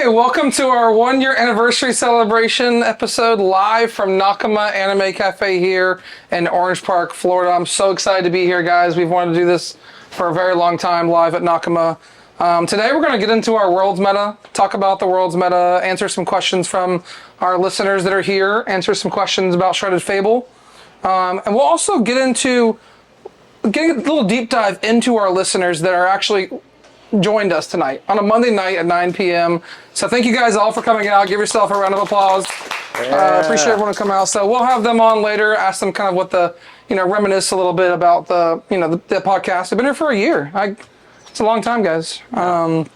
Hey, welcome to our 1 year anniversary celebration episode live from Nakama Anime Cafe here in Orange Park, Florida. I'm so excited to be here, guys. We've wanted to do this for a very long time live at Nakama. Today we're going to get into our world's meta, talk about the world's meta, answer some questions from our listeners that are here, answer some questions about Shredded Fable. And we'll also get a little deep dive into our listeners that are actually joined us tonight on a Monday night at 9 p.m. So thank you guys all for coming out. Give yourself a round of applause. Appreciate everyone coming out. So we'll have them on later, ask them kind of what reminisce a little bit about the podcast. I've been here for a year. It's a long time, guys. I'm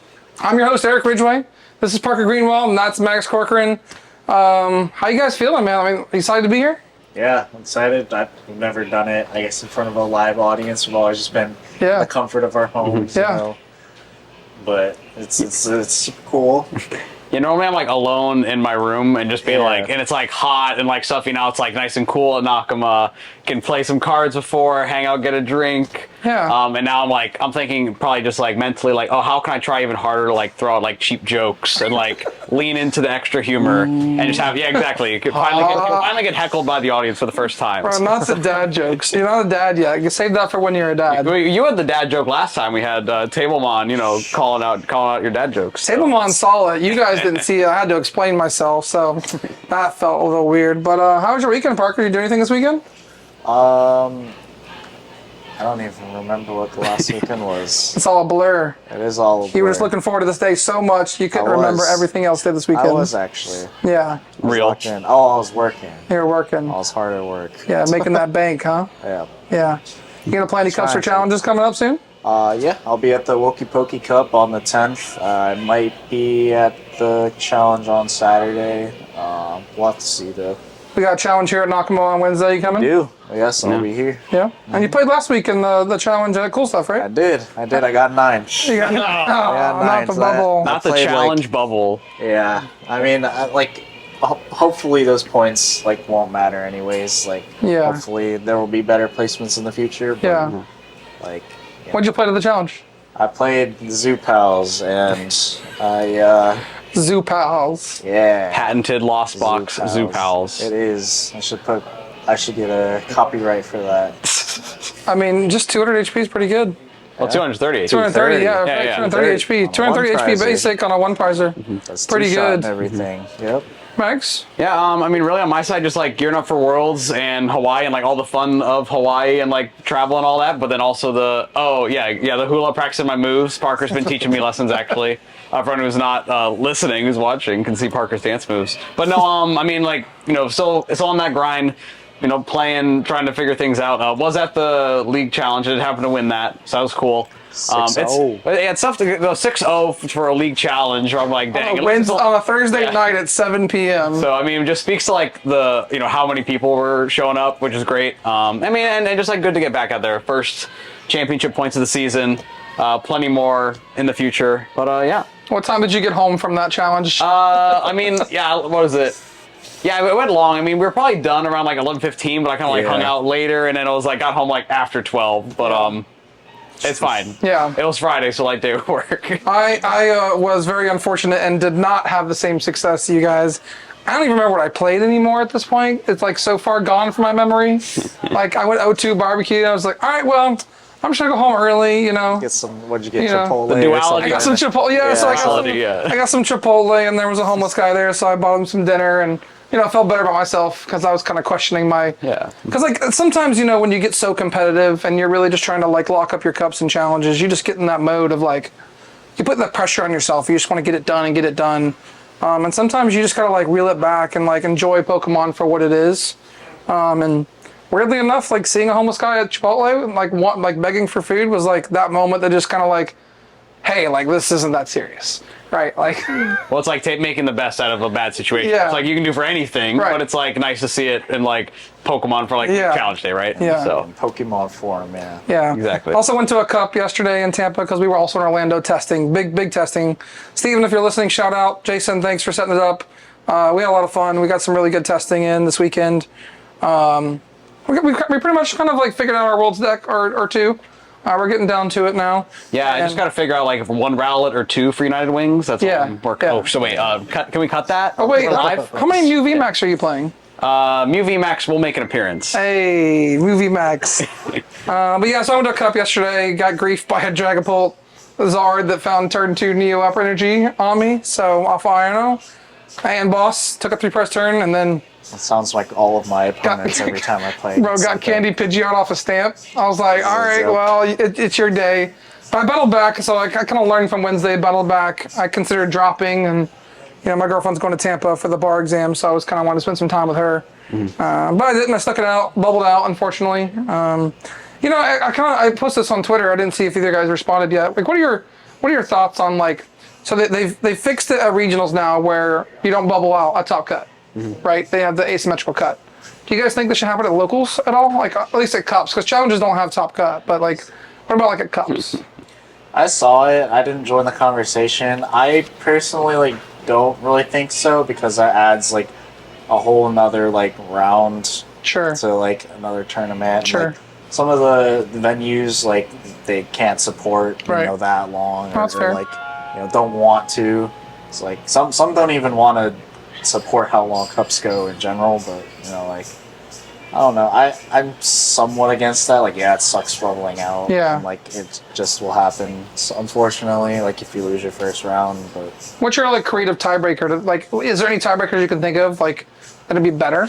your host, Eric Ridgway. This is Parker Greenwell, and that's Max Corcoran. How you guys feeling, man? I mean, excited to be here? Yeah, I'm excited. I've never done it, I guess, in front of a live audience. We've always just been in the comfort of our homes, But it's cool. You know, I'm like alone in my room and just being like, and it's like hot and like stuff, it's like nice and cool at Nakama. Can play some cards before, hang out, get a drink. Yeah. And now I'm thinking probably just like mentally like, oh, how can I try even harder to like throw out like cheap jokes and like lean into the extra humor and just have, exactly. You could finally get heckled by the audience for the first time. Bro, not the dad jokes. You're not a dad yet. You save that for when you're a dad. You had the dad joke last time. We had Tablemon, calling out your dad jokes. So. Tablemon saw it. You guys didn't see it. I had to explain myself, so that felt a little weird. But how was your weekend, Parker? Did you do anything this weekend? I don't even remember what the last weekend was. It's all a blur. It is all a blur. You were just looking forward to this day so much you couldn't remember everything else did this weekend. I was actually. Yeah. Real. I was working. You were working. I was hard at work. Yeah, making that bank, huh? Yeah. Yeah. You gonna play any cups or challenges coming up soon? Yeah, I'll be at the Wokey Pokey Cup on the 10th. I might be at the challenge on Saturday. We'll have to see though. We got a challenge here at Nakama on Wednesday. You coming? I do. Yes, I'll be here. Yeah. And you played last week in the challenge at Cool Stuff, right? I did. I got 9. You got, not the bubble. Not the challenge bubble. Yeah. I mean, hopefully those points won't matter anyways. Hopefully there will be better placements in the future. But, What'd you play to the challenge? I played Zoo Pals and Zoo Pals. Yeah. Patented Lost Box Zoo Pals. It is. I should get a copyright for that. I mean, just 200 HP is pretty good. Well, 230. 230, yeah. 230 HP. 230 HP basic on a one prizer. That's pretty good. And everything. Yep. Max? Yeah, I mean, really on my side, just like gearing up for Worlds and Hawaii and like all the fun of Hawaii and like travel and all that, but then also the hula, practicing my moves. Parker's been teaching me lessons actually. Everyone who's not listening, who's watching, can see Parker's dance moves. But no, I mean, so it's on that grind, playing, trying to figure things out. Was at the league challenge, it happened to win that, so that was cool. 6-0. It's tough to go 6-0 for a league challenge. Where I'm like, dang. Wins on a Thursday night at 7 p.m. So I mean, it just speaks to like the how many people were showing up, which is great. I mean, and just like good to get back out there. First championship points of the season. Plenty more in the future. But yeah. What time did you get home from that challenge? I mean, yeah. What was it? Yeah, it went long. I mean, we were probably done around like 11:15, but I kind of hung out later, and then I was like got home like after 12. But it's fine. Yeah. It was Friday, so light day of work. I was very unfortunate and did not have the same success as you guys. I don't even remember what I played anymore at this point. It's like so far gone from my memory. Like I went O2 barbecue and I was like, all right, well, I'm just gonna go home early, Get some, what'd you get, Chipotle? The duality. I got some Chipotle, so I got some Chipotle and there was a homeless guy there, so I bought him some dinner and I felt better about myself because I was kind of questioning my... Yeah. Because, sometimes, when you get so competitive and you're really just trying to, lock up your cups and challenges, you just get in that mode of, you put that pressure on yourself. You just want to get it done and get it done. And sometimes you just got to, reel it back and, enjoy Pokemon for what it is. And weirdly enough, seeing a homeless guy at Chipotle, begging for food was, that moment that just kind of, hey, this isn't that serious. Right, well, it's like making the best out of a bad situation. Yeah. It's like you can do for anything, but it's nice to see it in Pokemon for challenge day, right? Yeah. So Pokemon form, yeah. Yeah, exactly. Also went to a cup yesterday in Tampa because we were also in Orlando testing, big testing. Steven, if you're listening, shout out. Jason, thanks for setting it up. We had a lot of fun. We got some really good testing in this weekend. We pretty much kind of figured out our world's deck or two. We're getting down to it now. Yeah, I just got to figure out like if one Rowlet or two for United Wings. That's Yeah, what I'm working. yeah. Oh, so wait, can we cut that? Oh wait, for live? how many Mew VMAX are you playing? Mew VMAX will make an appearance. Hey, Mew VMAX. But yeah, so I went to a cup yesterday. Got griefed by a Dragapult Zard that found turn 2 Neo Upper Energy on me. So off Iono. And boss took a 3-press turn and then. It sounds like all of my opponents every time I play. Bro, got Candy Pidgeot off a stamp. I was like, all right, well, it's your day. But I battled back, so I kind of learned from Wednesday, battled back. I considered dropping, and my girlfriend's going to Tampa for the bar exam, so I was kind of wanting to spend some time with her. But I didn't. I stuck it out, bubbled out, unfortunately. I posted this on Twitter. I didn't see if either guys responded yet. Like, what are your thoughts on like? So they fixed it at regionals now, where you don't bubble out a top cut. Right? They have the asymmetrical cut. Do you guys think this should happen at locals at all? Like, at least at cups, because challenges don't have top cut. But like, what about like at cups? I saw it. I didn't join the conversation. I personally don't really think so, because that adds like a whole another like round Sure. to like another tournament. Sure. Like, some of the venues like they can't support that long, or, That's fair. like don't want to. It's like some don't even want to support how long cups go in general, but like I don't know. I'm somewhat against that. Like, yeah, it sucks bubbling out. Yeah. And, like, it just will happen. So, unfortunately, like if you lose your first round. But what's your like creative tiebreaker? Like, is there any tiebreakers you can think of like that'd be better?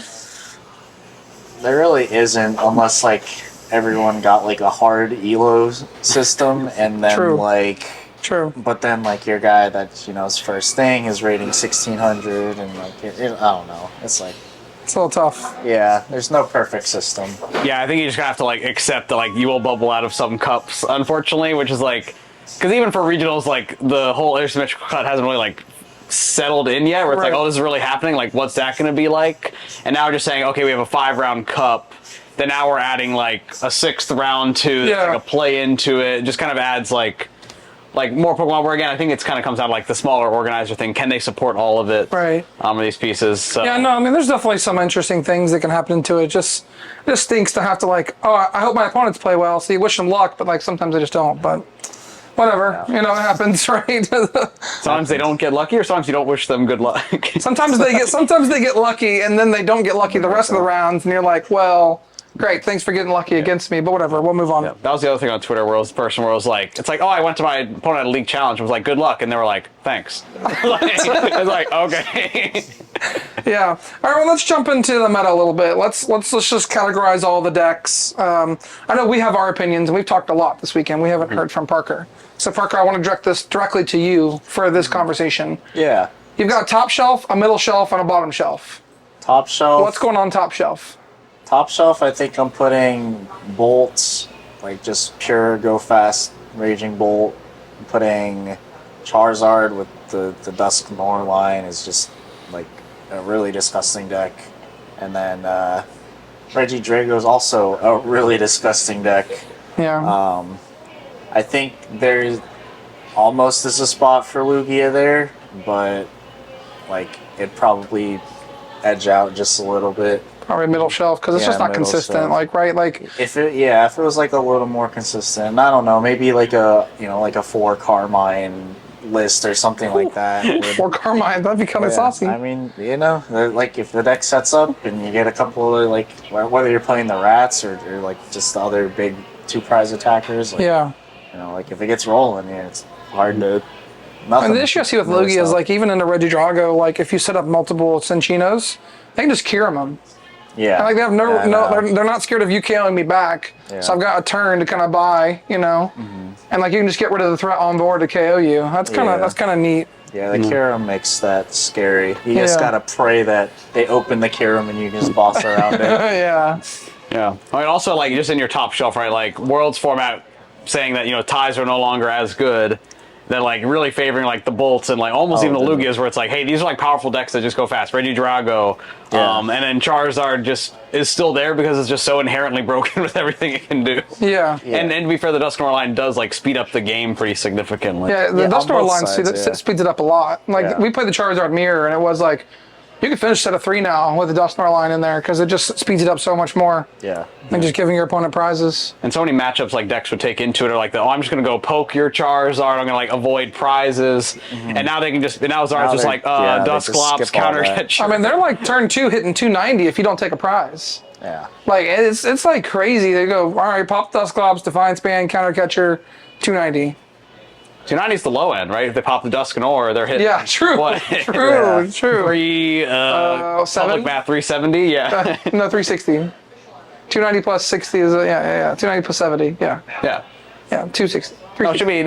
there really isn't, unless like everyone got like a hard elo system, and then True. like. True. But then, like, your guy that, his first thing is rating 1600, and, like, I don't know. It's like... It's a little tough. Yeah, there's no perfect system. Yeah, I think you just have to, like, accept that, like, you will bubble out of some cups, unfortunately, which is, like... Because even for regionals, like, the whole asymmetrical cut hasn't really, like, settled in yet, where it's like, oh, this is really happening, like, what's that going to be like? And now we're just saying, okay, we have a 5-round cup, then now we're adding, like, a 6th round to, like, a play into it. It just kind of adds, like more Pokemon, where again I think it's kind of comes down to like the smaller organizer thing. Can they support all of it? Right. These pieces. So. Yeah, no, I mean there's definitely some interesting things that can happen to it. It just stinks to have to like, oh, I hope my opponents play well, so you wish them luck, but like sometimes they just don't. But whatever, it happens, right? Sometimes they don't get lucky, or sometimes you don't wish them good luck. sometimes they get lucky, and then they don't get lucky the rest of the rounds, and you're like, well. Great, thanks for getting lucky against me, but whatever, we'll move on. Yeah. That was the other thing on Twitter where it was the person where it was like, it's like, oh, I went to my opponent at a league challenge and was like, good luck, and they were like, thanks. It's like, okay. Yeah. All right, well, let's jump into the meta a little bit. Let's just categorize all the decks. I know we have our opinions, and we've talked a lot this weekend. We haven't heard from Parker. So, Parker, I want to direct this directly to you for this conversation. Yeah. You've got a top shelf, a middle shelf, and a bottom shelf. Top shelf. What's going on top shelf? Top shelf, I think I'm putting bolts, like just pure go fast raging bolt. I'm putting Charizard with the Dusk Nor line is just like a really disgusting deck. And then Regidrago is also a really disgusting deck. Yeah. I think there's almost is a spot for Lugia there, but like it'd probably edge out just a little bit. Probably middle shelf, because it's just not consistent, shelf. Like, right? Like, if it was like a little more consistent, I don't know, maybe like a 4 Carmine list or something like that. 4 Carmine, that'd be kind of saucy. I mean, like if the deck sets up and you get a couple of like, whether you're playing the rats or like just the other big 2 prize attackers, like, like if it gets rolling, it's hard to. Nothing. And the issue I see with Lugia is like even in the Regidrago, like if you set up multiple Cinchinos, they can just Kyurem them. Yeah. And like they have they're not scared of you KOing me back. Yeah. So I've got a turn to kind of buy, and like you can just get rid of the threat on board to KO you. That's kind of neat. Yeah, the Kyurem makes that scary. You just gotta pray that they open the Kyurem and you can just boss around it. Yeah. Yeah. I mean, also like just in your top shelf, right? Like Worlds format saying that ties are no longer as good. Then like really favoring like the bolts and like almost even the Lugias, where it's like, hey, these are like powerful decks that just go fast. Regidrago, and then Charizard just is still there because it's just so inherently broken with everything it can do. Yeah. And to be fair, the Dusknoir line does like speed up the game pretty significantly. Yeah, the Dusknoir line speeds it up a lot. Like we played the Charizard mirror, and it was like, You can finish set of 3 now with the Dusknoir line in there because it just speeds it up so much more. Yeah. And just giving your opponent prizes. And so many matchups like decks would take into it are like, I'm just going to go poke your Charizard, I'm going to like avoid prizes. And now they can just, now Zard's just like, they just Dusclops, skip all counter that. catch. I mean, they're like turn 2 hitting 290 if you don't take a prize. Yeah. Like, it's like crazy. They go, all right, pop Dusclops, Defiance Band, Counter Catcher, 290. 290's the low end, right? If they pop the Dusknoir, they're hitting. Yeah, true. What? True. 7? Public math, 370? Yeah. No, 360. 290 plus 60 is, 290 plus 70, yeah. Yeah. Yeah, 260. No, it should be,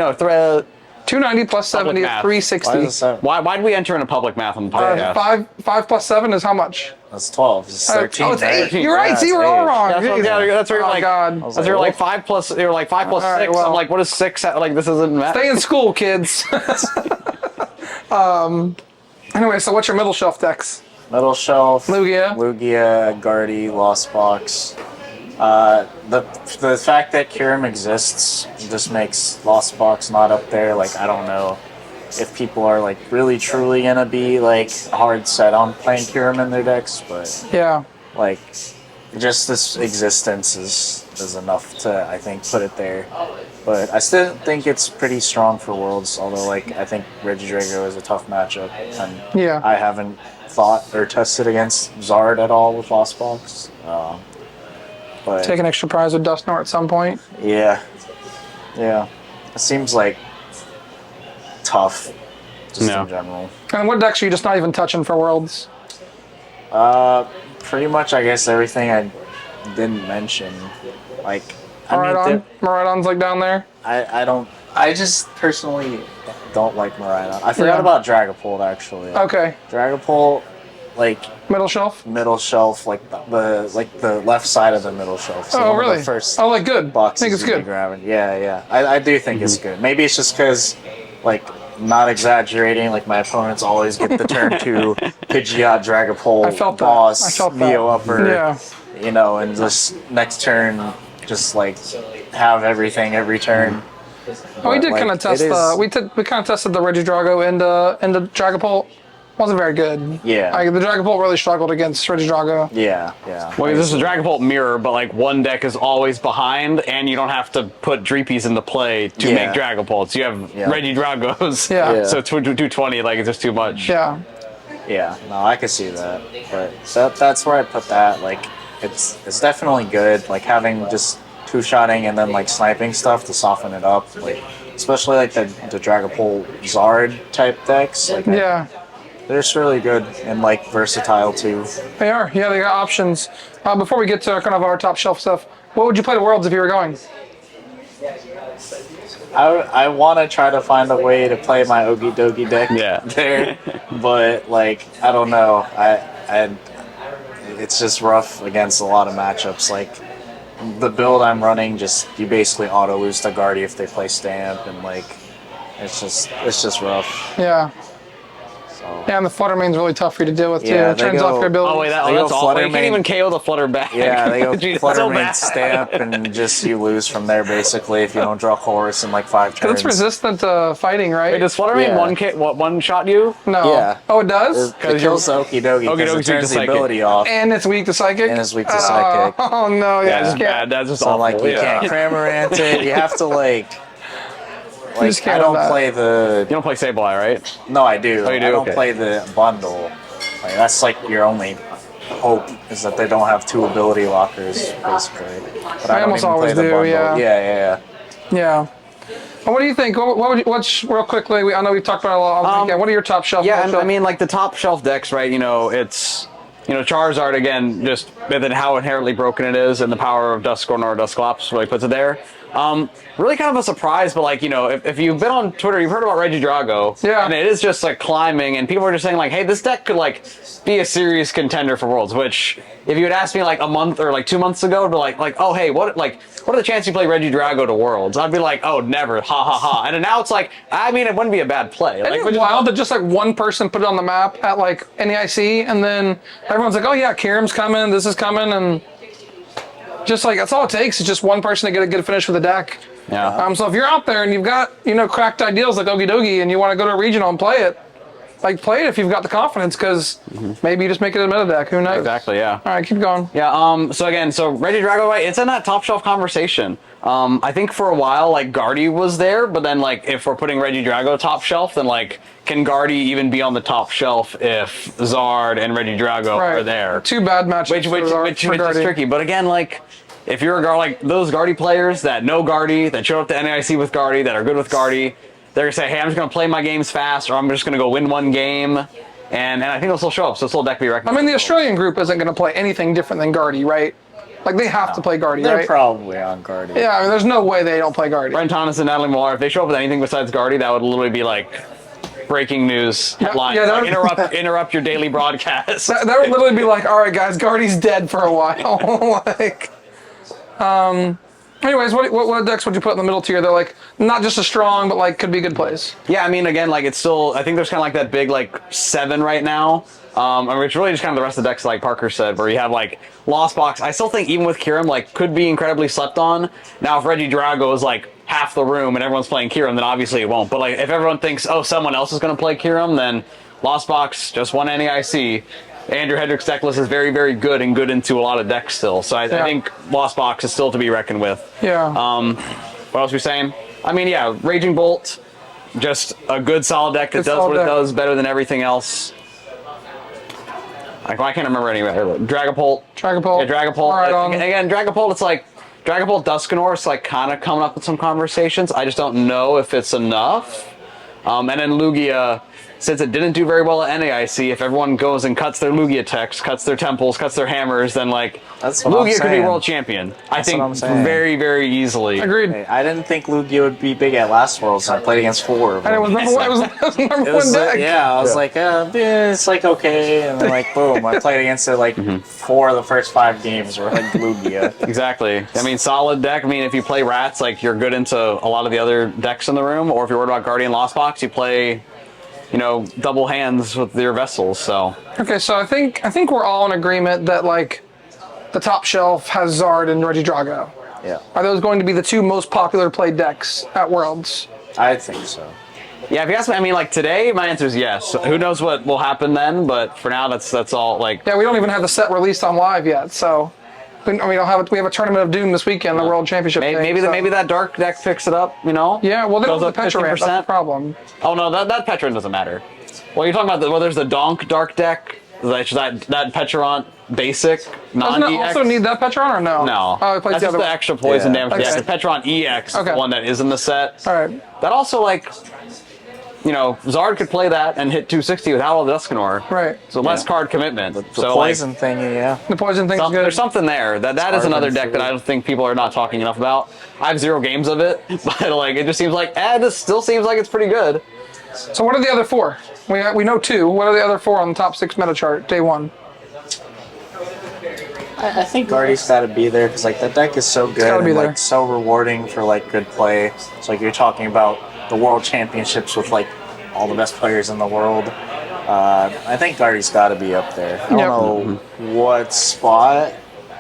290 plus 70 is math. 360. Why is it 7? why did we enter in a public math on the podcast? 5 plus 7 is how much? That's 12. It's 13. Oh, it's 8. 13. You're right. Yeah, See, it's we're all 8. wrong. That's what, that's where you're Oh, like, God. that's where you're like 5 plus, you're like 5 plus All right, 6. well. I'm like, what is 6? Like, this isn't math. Stay in school, kids. Anyway, so what's your middle shelf decks? Middle shelf. Lugia. Lugia, Guardy, Lost Box. The fact that Kyurem exists just makes Lost Box not up there. Like, I don't know if people are like really truly gonna be like hard set on playing Kyurem in their decks, but Yeah. like just this existence is enough to, I think, put it there. But I still think it's pretty strong for Worlds, although like I think Regidrago is a tough matchup, and Yeah. I haven't thought or tested against Zard at all with Lost Box. But Take an extra prize with Dusknoir at some point. yeah, it seems like tough, just Yeah. in general. And what decks are you just not even touching for Worlds? Pretty much, I guess everything I didn't mention. Like, I mean, Miraidon? Miraidon's like down there? I don't. I just personally don't like Miraidon. I forgot Yeah. about Dragapult actually. Okay. Dragapult, like Middle shelf? middle shelf, like the left side of the middle shelf. So Oh, one of really? The first Oh, like good. boxes think it's you'd be good. grabbing. Yeah. I do think it's good. Maybe it's just because, like, not exaggerating. Like, my opponents always get the turn 2 Pidgeot, Dragapult, I felt that. Boss, I felt that. Neo Upper. Yeah. You know, and just next turn, just like have everything every turn. Oh, we But, did like, kind of test it is- we kind of tested the Regidrago into Dragapult. Wasn't very good. Yeah. Like, the Dragapult really struggled against Regidrago. Yeah. Well, this is a Dragapult mirror, but like one deck is always behind, and you don't have to put Dreepies into play to Yeah. make Dragapults. You have Yeah. Regidragos. Yeah. Yeah. So 220, like, it's just too much. Yeah. Yeah, no, I could see that. But that's where I put that. Like, it's definitely good. Like, having just two-shotting and then like sniping stuff to soften it up. Like, especially like the Dragapult Zard type decks. Like, Yeah. they're just really good and like versatile too. They are. Yeah, they got options. Before we get to kind of our top shelf stuff, what would you play to Worlds if you were going? I want to try to find a way to play my Okie Dokie deck Yeah. there, but like I don't know. I it's just rough against a lot of matchups. Like the build I'm running, just you basically auto lose to Guardy if they play Stamp, and like it's just rough. Yeah. So Yeah, and the Flutter Mane's really tough for you to deal with too. Yeah, It they turns go- off your ability. Oh, wait, They that's go awful. Flutter You can't Mane. even KO the Flutter back. yeah, they go Gee, that's Flutter so Mane bad. Stamp, and just you lose from there basically if you don't draw Chorus in like 5 turns. It's resistant to fighting, right? Wait, does Flutter Mane Yeah. one shot you? No. Yeah. Oh, it does? It kills the Okie Dokie Okie because Dokie's it weak to turns the Psychic. ability off. And it's weak to Psychic? And it's weak to Psychic. Oh, no. Yeah, That's just just can't. bad. That's just So awful. like you Yeah. can't Cramorant it. You have to like just can't I don't have that. play You the. don't play Sableye, right? No, I do. Oh, you do? I don't Okay. play the bundle. Like that's like your only hope is that they don't have 2 ability lockers basically. But I don't almost even always play the do, bundle. yeah. Yeah. Yeah. Well, what do you think? What's real quickly? I know we've talked about it a lot. What are your top shelf? Yeah, middle I shelf? mean, like the top shelf decks, right? It's Charizard again, just then how inherently broken it is, and the power of Dusknoir or Dusclops really puts it there. Really kind of a surprise, but like if you've been on Twitter, you've heard about Regidrago. Yeah. And it is just like climbing, and people are just saying like, hey, this deck could like be a serious contender for Worlds. Which if you had asked me like a month or like 2 months ago, to like oh hey, what are the chances you play Regidrago to Worlds? I'd be like, oh never, ha ha ha. And now it's like, I mean, it wouldn't be a bad play. Isn't Like, it wild that just like one person put it on the map at like NEIC, and then everyone's like, oh yeah, Kyurem's coming, this is coming, and just like that's all it takes is just one person to get a good finish with the deck. Yeah. So if you're out there and you've got cracked ideals like Okie Dokie and you want to go to a regional and play it, like play it if you've got the confidence, because maybe you just make it a meta deck. Who knows? Exactly, yeah. All right, keep going. Yeah, so again, Reggie Drago, it's in that top shelf conversation. I think for a while, like, Guardy was there, but then, like, if we're putting Reggie Drago top shelf, then, like, can Guardy even be on the top shelf if Zard and Reggie Drago are there? Two bad matches Which is tricky. But again, like, if you're a guard, like, those Guardy players that know Guardy, that show up to NAIC with Guardy, that are good with Guardy, they're going to say, hey, I'm just going to play my games fast, or I'm just going to go win one game. And I think it'll still show up, so this whole deck will be recommended. I mean, the Australian group isn't going to play anything different than Guardy, right? Like, they have to play Guardy, right? They're probably on Guardy. Yeah, I mean, there's no way they don't play Guardy. Brent Thomas and Natalie Millar, if they show up with anything besides Guardy, that would literally be like breaking news headline. Yeah, like, interrupt your daily broadcast. That would literally be like, all right, guys, Guardy's dead for a while. Like, anyways, what decks would you put in the middle tier? They're like not just as strong, but like could be good plays. Yeah, I mean, again, like it's still. I think there's kind of like that big like 7 right now. I mean, it's really just kind of the rest of the decks, like Parker said, where you have like Lost Box. I still think even with Kiram, like could be incredibly slept on. Now, if Reggie Drago is like half the room and everyone's playing Kiram, then obviously it won't. But like if everyone thinks, oh, someone else is going to play Kiram, then Lost Box just won NAIC. Andrew Hedrick's deck list is very, very good and good into a lot of decks still. So I think Lost Box is still to be reckoned with. Yeah. What else are we saying? I mean, yeah, Raging Bolt, just a good solid deck that does what it does better than everything else. I can't remember any better. Dragapult. Yeah, Dragapult. Right, again, Dragapult, it's like, Dragapult Dusknoir is like kind of coming up with some conversations. I just don't know if it's enough. And then Lugia, since it didn't do very well at NAIC, if everyone goes and cuts their Lugia techs, cuts their temples, cuts their hammers, then like Lugia could be world champion. I think very, very easily. Agreed. Hey, I didn't think Lugia would be big at last Worlds, and I played against 4 of them. And it was number one deck. Yeah, I was like, it's like okay, and then like boom, I played against it like 4 of the first 5 games were like Lugia. Exactly. I mean, solid deck. I mean, if you play Rats, like you're good into a lot of the other decks in the room, or if you're worried about Guardian Lost Box, you play, you know, double hands with your vessels. So okay, so I think we're all in agreement that like the top shelf has Zard and Reggie Drago. Yeah. Are those going to be the 2 most popular played decks at Worlds? I think so. yeah, if you ask me, I mean, like today, my answer is yes. Who knows what will happen then? But for now, that's all. Like, Yeah, we don't even have the set released on live yet, so we don't have it. We have a Tournament of Doom this weekend, the World Championship. maybe that dark deck picks it up. You know? Yeah, well, they don't Goes have the up Petra ramp. 50%. That's the problem. Oh no, that Petron doesn't matter. Well, you're talking about there's the Donk dark deck. That Petrant basic non-EX. Doesn't it also need that Petron or no? No. Oh, it plays that's the just other the one. extra poison damage. Okay. Yeah, the Petron EX is the one that is in the set. All right. That also, like, you know, Zard could play that and hit 260 without all the Dusknoir. Right. So less card commitment. The so poison thing, yeah. The poison thing's good. There's something there. That is another deck that I don't think people are not talking enough about. I have 0 games of it, but like it just seems like, this still seems like it's pretty good. So what are the other 4? We know 2. What are the other 4 on the top 6 meta chart, day 1? I think Guardy's got to be there because like that deck is so good and like so rewarding for like good play. It's like you're talking about the World Championships with like all the best players in the world. I think Guardy's got to be up there. I don't know what spot,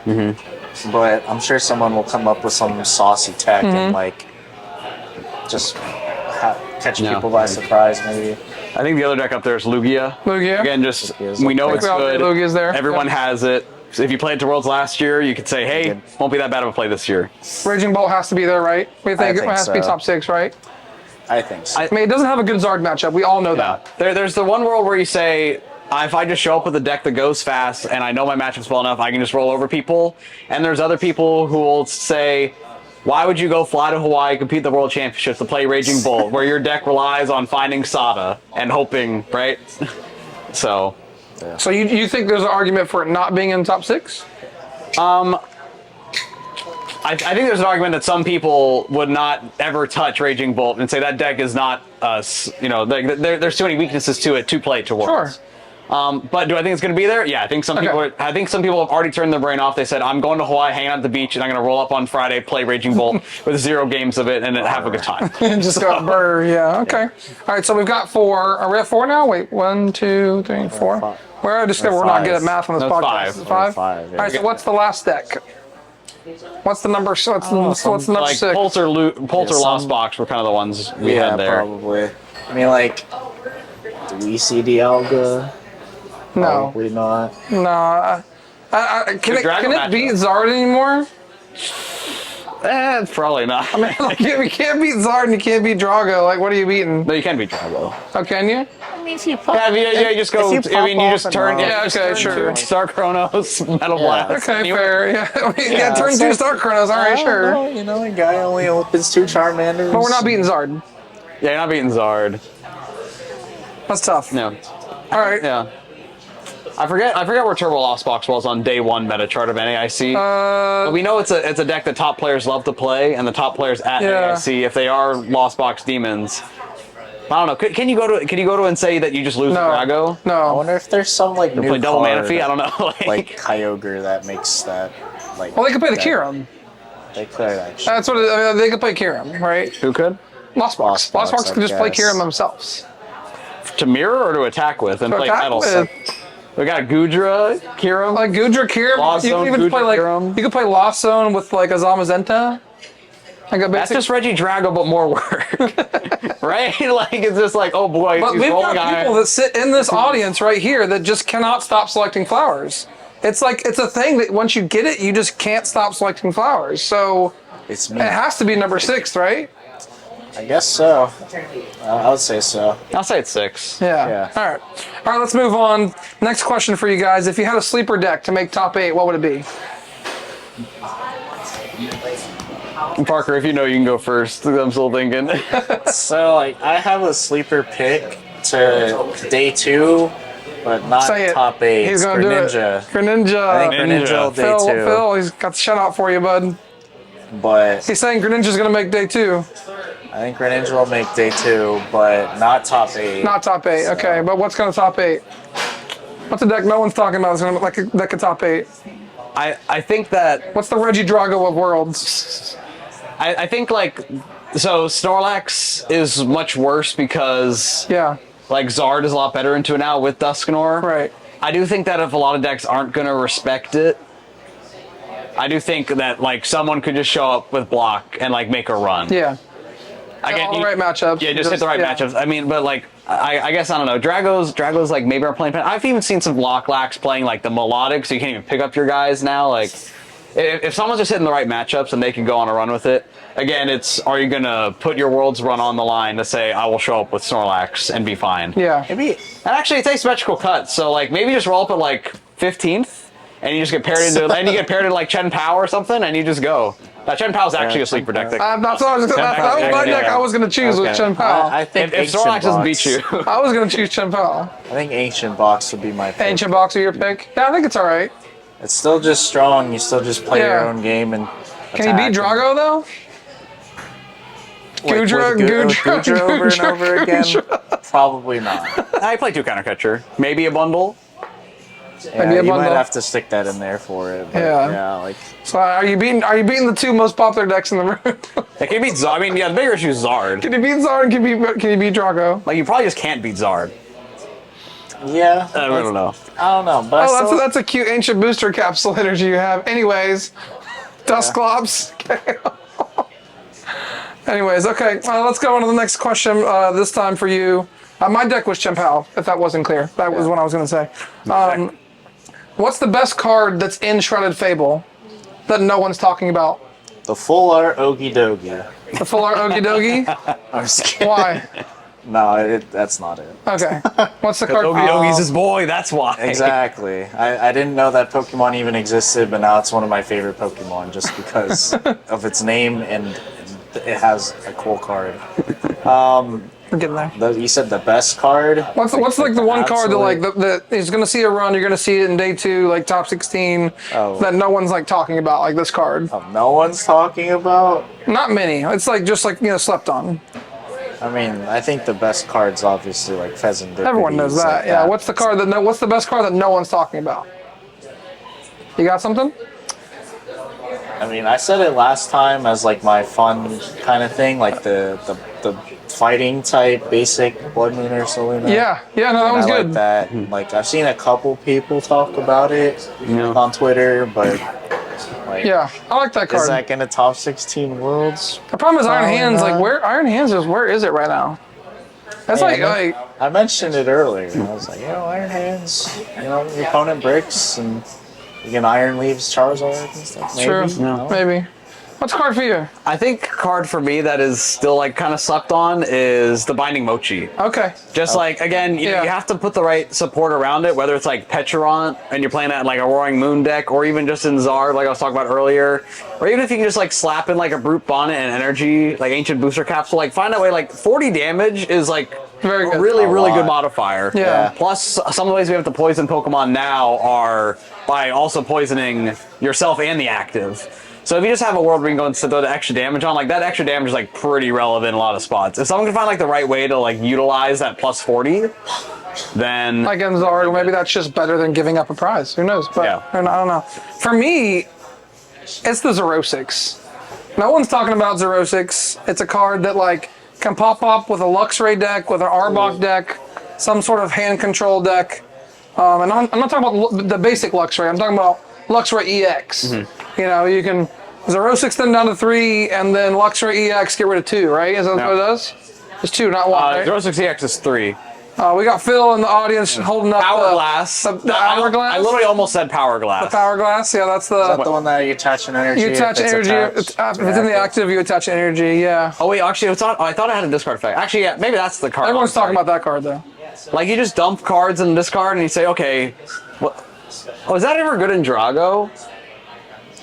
but I'm sure someone will come up with some saucy tech and like just catch people by surprise maybe. I think the other deck up there is Lugia. Again, just we know it's good. Lugia's there. Everyone has it. So if you played to Worlds last year, you could say, hey, won't be that bad of a play this year. Raging Bolt has to be there, right? We think it has to be top 6, right? I think so. I mean, it doesn't have a good Zard matchup. We all know that. There's the one world where you say, if I just show up with a deck that goes fast and I know my matchups well enough, I can just roll over people. And there's other people who will say, why would you go fly to Hawaii, compete the World Championships to play Raging Bolt, where your deck relies on finding Sada and hoping, right? So... Yeah. So you think there's an argument for it not being in top 6? I think there's an argument that some people would not ever touch Raging Bolt and say that deck is not us. You know, there's too many weaknesses to it to play to Worlds. Sure. But do I think it's going to be there? Yeah, I think some people. I think some people have already turned their brain off. They said, "I'm going to Hawaii, hanging out at the beach, and I'm going to roll up on Friday, play Raging Bolt with 0 games of it, and have a good time." Just go burr. Yeah. Okay. All right. So we've got 4. Are we at 4 now? Wait. 1, 2, 3, 4. Where I discovered we're not good at math on this podcast. 5. 5. All right. So what's the last deck? What's the number? So what's the number like 6? Polter Lost Box were kind of the ones we had there. Probably. I mean, like, EC Dialga? No, Probably not. no. Can Dragon it beat matchup. Zard anymore? Probably not. I mean, like, we can't beat Zard and you can't beat Drago. Like, what are you beating? No, you can beat Drago. Oh, can you? I mean, if you pop, Yeah, you just go. if you I mean, you pop just off turn. and Yeah, Yeah, you just okay, turn sure. to Star Chronos, Metal Yeah. Blast. Okay, Anyway. fair. Yeah, turn it's 2 like- Star Chronos. All right, sure. No, you know, a guy only opens 2 Charmanders. But we're not beating Zard. Yeah, you're not beating Zard. That's tough. No. All right. Yeah. I forget where Turbo Lost Box was on day 1 meta chart of NAIC. But we know it's a deck that top players love to play, and the top players at Yeah. NAIC, if they are Lost Box demons. I don't know. Can you go to and say that you just lose No. Drago? I No. wonder if there's some like new Play double mana card, fee? I don't know. like Kyogre that makes that like. Well, they could play the that- Kirim. They could actually. That's what they could play Kirim, right? Who could? Lost Box. Lost Box I could just play guess. Kirim themselves. To mirror or to attack with and To play attack metals? with. We got Gudra, Kirim. Like Gudra Kirim, Lost you Zone, can even play Gudra like Kirim. you could play Lost Zone with like a Zamazenta. Like a That's basic. just Reggie Drago, but more work, right? Like it's just like, oh boy, But he's we've rolling got eye. people that sit in this audience right here that just cannot stop selecting flowers. It's like it's a thing that once you get it, you just can't stop selecting flowers. So It's me. it has to be number 6, right? I guess so. I would say so. I'll say it's 6. Yeah. Yeah. All right, let's move on. Next question for you guys. If you had a sleeper deck to make top 8, what would it be? Parker, if you know, you can go first. I'm still thinking. So like, I have a sleeper pick to day 2, but not Say it. top 8. He's gonna Greninja. do it. Greninja. I think Greninja. Greninja day Phil, 2. Phil, he's got the shout-out for you, bud. But He's saying Greninja's going to make day 2. I think Greninja will make day 2, but not top 8. Not top 8, okay. But what's going to top 8? What's a deck no one's talking about that's going to like that could top 8? I think that What's the Reggie Drago of Worlds? I think like so Snorlax is much worse because Yeah, like Zard is a lot better into it now with Dusknoir. right. I do think that if a lot of decks aren't gonna respect it, I do think that like someone could just show up with block and like make a run. Yeah. Again, All the right matchups. Yeah, just hit the right yeah. matchups. I mean, but like, I guess I don't know. Dragos like maybe are playing. I've even seen some Locklax playing like the melodic, so you can't even pick up your guys now. Like, if someone's just hitting the right matchups and they can go on a run with it. Again, it's are you gonna put your World's Run on the line to say I will show up with Snorlax and be fine? Yeah. Maybe And actually, it takes symmetrical cuts, so like maybe just roll up at like 15th, and you just get paired into, and you get paired into like Chen Pao or something, and you just go. Chen Pao's actually a sleeper deck. That's what I was gonna, that was my deck I was going to choose with Chen Pao. I think If Ancient Snorlax doesn't Box- beat you, I was going to choose Chen Pao. I think Ancient Box would be my pick. Ancient Box are your pick? Yeah, I think it's all right. It's still just strong. You still just play Yeah. your own game and. Can you beat Drago, though? Gudra over and over again? Probably not. I play 2 counter catcher, maybe a bundle. Yeah, Maybe a you might bundle. have to stick that in there for it. But Yeah. yeah, like So are you beating the 2 most popular decks in the room? Like, can you beat Zard? I mean, yeah, the bigger issue is Zard. Can you beat Zard and can you beat Drago? Like, you probably just can't beat Zard. yeah. I don't know. I don't know, but I Oh, still, that's a cute ancient booster capsule energy you have. Anyways, Dusclops. Anyways, okay, let's go on to the next question. This time for you. My deck was Chen Pao, if that wasn't clear. That was what I was going to say. What's the best card that's in Shredded Fable that no one's talking about? the full art Ogie Dogie. The full art Ogie Dogie? I'm just kidding. Why? No, that's not it. Okay. What's the card? Ogie Dogi's his boy, that's why. Exactly. I didn't know that Pokemon even existed, but now it's one of my favorite Pokemon just because of its name and it has a cool card. We're getting there. You said the best card? What's like the one card that like Absolute- that is gonna see a run? You're gonna see it in day 2, like top 16. Oh. That no one's like talking about, like this card. No one's talking about? Not many. It's like just like slept on. I mean, I think the best card's obviously like Pheasant. Everyone knows Deputies, that. like Yeah. What's the card that what's the best card that no one's talking about? You got something? I mean, I said it last time as like my fun kind of thing, like the fighting type basic Blood Moon or Saluna. Yeah. Yeah. No, that And one's I good. like that. Like I've seen a couple people talk about it on Twitter, but like, Yeah, I like that is card. that gonna top 16 worlds? The problem is Iron Probably Hands. not. Like where Iron Hands is? Where is it right now? That's like I mentioned it earlier. I was like, Iron Hands, your opponent bricks, and you can Iron Leaves Charizard and stuff. true. Maybe, Maybe. What's a card for you? I think card for me that is still like kind of slept on is the Binding Mochi. Okay. Just like, again, you have to put the right support around it, whether it's like Petrarant and you're playing that in like a Roaring Moon deck, or even just in Zard, like I was talking about earlier, or even if you can just like slap in like a Brute Bonnet and Energy, like Ancient Booster Capsule, like find that way, like 40 damage is like Very good. a really, really good lot. modifier. Yeah. Plus, some of the ways we have to poison Pokemon now are by also poisoning yourself and the active. So if you just have a world where you can go and throw the extra damage on, like that extra damage is like pretty relevant in a lot of spots. If someone can find like the right way to like utilize that plus 40, then Like in Zard, maybe that's just better than giving up a prize. Who knows? But Yeah. I don't know. For me, it's the Xerosix. No one's talking about Xerosix. It's a card that like can pop up with a Luxray deck, with an Arbok deck, some sort of hand control deck. And I'm not talking about the basic Luxray. I'm talking about Luxray EX. You can Xerosix them down to 3, and then Luxray EX get rid of 2, right? Is that what it does? It's 2, not 1, right? 06EX is 3. We got Phil in the audience holding up Hourglass. the hourglass. I literally almost said Hourglass. Hourglass, yeah, that's Is that the one that you attach an energy? you attach if it's energy. attached If to it's in the active, you attach energy. Yeah. Oh wait, actually, it's not. Oh, I thought I had a discard effect. Actually, yeah, maybe that's the card. Everyone's talking about that card though. Like you just dump cards in this card and you say, okay, what? Oh, is that ever good in Drago?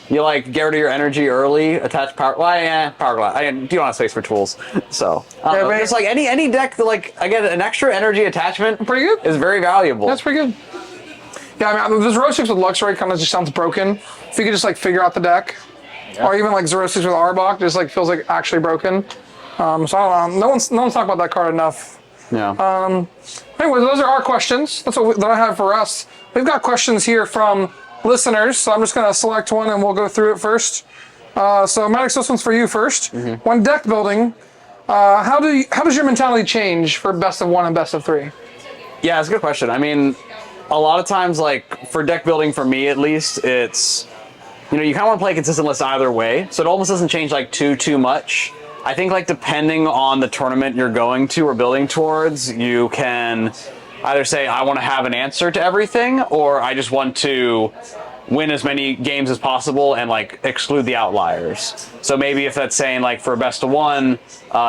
You like get rid of your energy early, attach power. Well, yeah, Power Glass. You don't have space for tools, so but it's like any deck that like I get an extra energy attachment. Pretty good. Is very valuable. That's pretty good. Yeah, I mean, this Xerosix with Luxray kind of just sounds broken. If you could just like figure out the deck, or even like Xerosix with Arbok, just like feels like actually broken. So I don't know. No one's talking about that card enough. Yeah. Anyway, those are our questions. That's what that I have for us. We've got questions here from listeners, so I'm just going to select one and we'll go through it first. So, Maddox, this one's for you first. When deck building, how does your mentality change for best of 1 and best of 3? Yeah, it's a good question. I mean, a lot of times, like for deck building, for me at least, it's you kind of want to play a consistent list either way, so it almost doesn't change like too much. I think like depending on the tournament you're going to or building towards, you can either say I want to have an answer to everything, or I just want to win as many games as possible and like exclude the outliers. So maybe if that's saying like for a best of 1,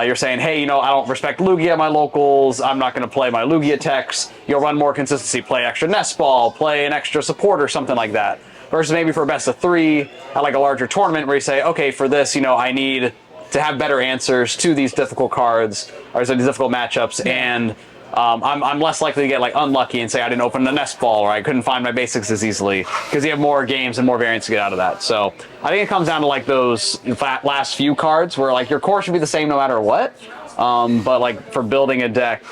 you're saying, hey, I don't respect Lugia at my locals, I'm not going to play my Lugia techs. You'll run more consistency, play extra Nest Ball, play an extra support or something like that. Versus maybe for a best of 3 at like a larger tournament where you say, okay, for this, I need to have better answers to these difficult cards or these difficult matchups, and I'm less likely to get like unlucky and say I didn't open the Nest Ball or I couldn't find my basics as easily, because you have more games and more variants to get out of that. So I think it comes down to like those last few cards where like your core should be the same no matter what. But like for building a deck,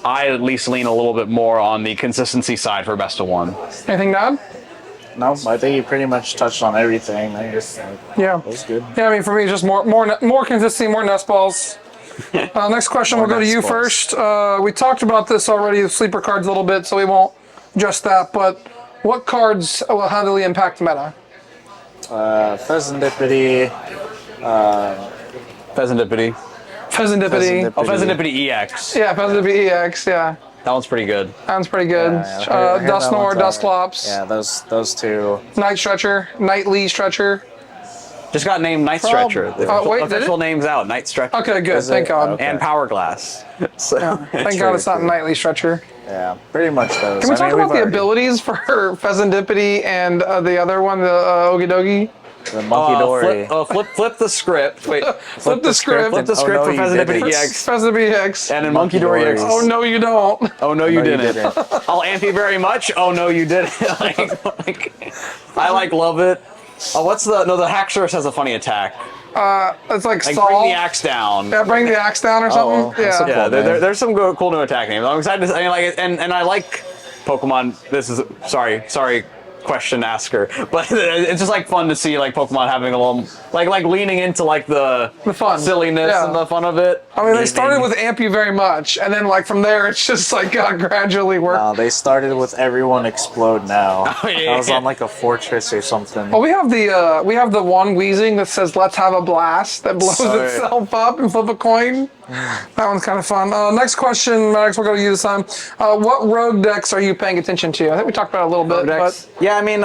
I at least lean a little bit more on the consistency side for best of 1. Anything to add? No, I think you pretty much touched on everything. Yeah. That was good. Yeah, I mean, for me, just more consistency, more Nest Balls. Next question, we'll go to you Nest Balls. first. We talked about this already, the sleeper cards a little bit, so we won't adjust that, but what cards will heavily impact meta? Pheasantipity. Pheasantipity. Pheasantipity. Oh, Pheasantipity EX. Yeah, Pheasantipity EX, yeah. That one's pretty good. Sounds pretty good. I heard that Dusknoir, one's Dusclops, Yeah, those two. Night Stretcher, Nightly Stretcher. Just got named Night Stretcher. The wait, did official it? name's out. Night Stretcher. Okay, good, Is thank it? God. Okay. And Power Glass. So, Thank God it's not true. Nightly Stretcher. Yeah, pretty much those. Can we talk we've about the already- abilities for Pheasantipity and the other one, the Okidogi? The Monkey Dory. flip the script. Wait, Flip the script. flip the Oh, script no, for you Pheasantipity didn't. EX. Pheasantipity EX. And then Monkey Dory EX. Dory. Oh, no, you don't. Oh no, you No, you didn't. didn't. I'll amp you very much. Oh no, you didn't. I love it. Oh, the Haxorus has a funny attack. It's like Like Saul. bring the axe down. Yeah, bring the axe down or something. that's Yeah. a Yeah, cool name. there's some cool new attack names. I'm excited. I mean, like, and I like Pokemon. This is sorry, question asker, but it's just like fun to see like Pokemon having a little like leaning into like the fun. silliness Yeah. and the fun of it. I mean, they started with amp you very much, and then like from there, it's just like got gradually work. They started with everyone explode now. Oh, yeah. I was on like a fortress or something. Well, we have the one Weezing that says "Let's have a blast" that blows Sorry. itself up and flip a coin. That one's kind of fun. Next question, Max, we'll go to you this time. What rogue decks are you paying attention to? I think we talked about it a little bit, but Yeah, I mean,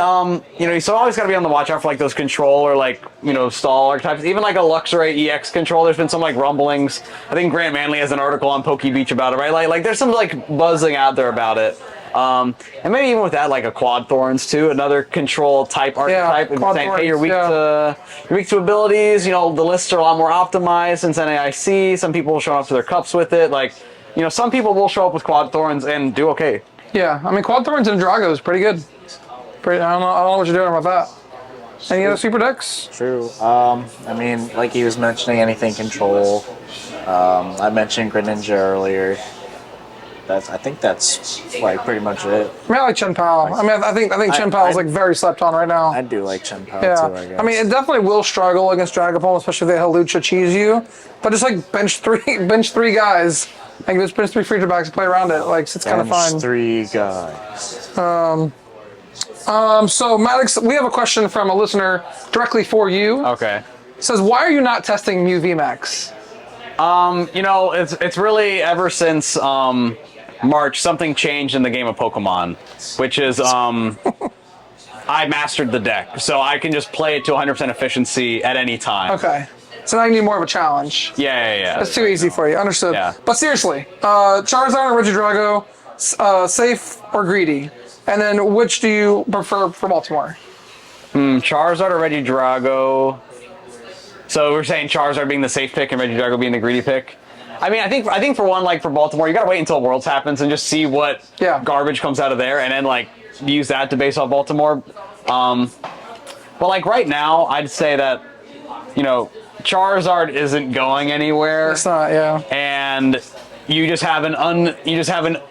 you still always got to be on the watch out for like those control or like stall archetypes. Even like a Luxray EX control. There's been some like rumblings. I think Grant Manley has an article on Poke Beach about it, right? Like there's some like buzzing out there about it. And maybe even with that, like a Quad Thorns too, another control type archetype. Quad Saying, hey, Thorns, you're weak to abilities. The lists are a lot more optimized since NAIC. Some people will show up to their cups with it. Like, some people will show up with Quad Thorns and do okay. yeah, I mean, Quad Thorns and Drago is pretty good. I don't know what you're doing about that. Any other super decks? True. I mean, like he was mentioning, anything control. I mentioned Greninja earlier. I think that's like pretty much it. I mean, I like Chen Pao. I mean, I think Chen Pao is like very slept on right now. I do like Chen Pao Yeah, too, I guess. I mean, it definitely will struggle against Dragapult, especially if they Halucha cheese you. But just like bench three guys, like just bench three feature backs and play around it. Like it's kind of fine. Bench 3 guys. So Maddox, we have a question from a listener directly for you. Okay. It says, why are you not testing Mew VMAX? It's really ever since March something changed in the game of Pokemon, which is I mastered the deck, so I can just play it to 100% efficiency at any time. Okay. So now you need more of a challenge. Yeah. That's too easy for you. Understood. Yeah. But seriously, Charizard or Regidrago, safe or greedy? And then which do you prefer for Baltimore? Charizard or Regidrago? So we're saying Charizard being the safe pick and Regidrago being the greedy pick? I mean, I think for one, like for Baltimore, you gotta wait until Worlds happens and just see what garbage comes out of there, and then like use that to base off Baltimore. But like right now, I'd say that Charizard isn't going anywhere. It's not, yeah. And you just have an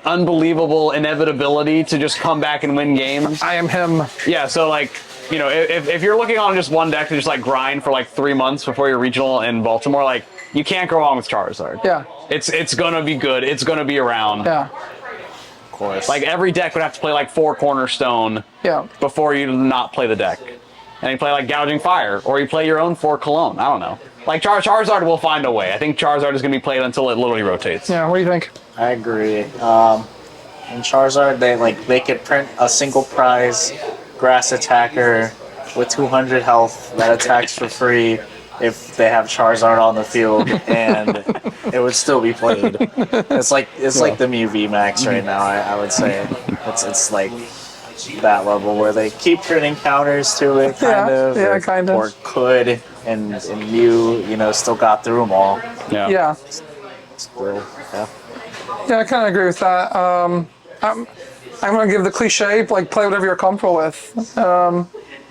unbelievable inevitability to just come back and win games. I am him. Yeah, so like, if you're looking on just one deck to just like grind for like 3 months before your regional in Baltimore, like you can't go wrong with Charizard. Yeah. It's gonna be good. It's gonna be around. Yeah. Of course. Like every deck would have to play like 4 Cornerstone before you not play the deck. And you play like Gouging Fire, or you play your own 4 Cologne. I don't know. Like Charizard will find a way. I think Charizard is gonna be played until it literally rotates. Yeah, what do you think? I agree. In Charizard, they could print a single prize grass attacker with 200 health that attacks for free if they have Charizard on the field, and it would still be played. It's like the Mew VMAX right now. I would say it's like that level where they keep printing counters to it, kind of, or could, and Mew, still got through them all. Yeah. Still, yeah. Yeah, I kind of agree with that. I'm going to give the cliche, like, play whatever you're comfortable with.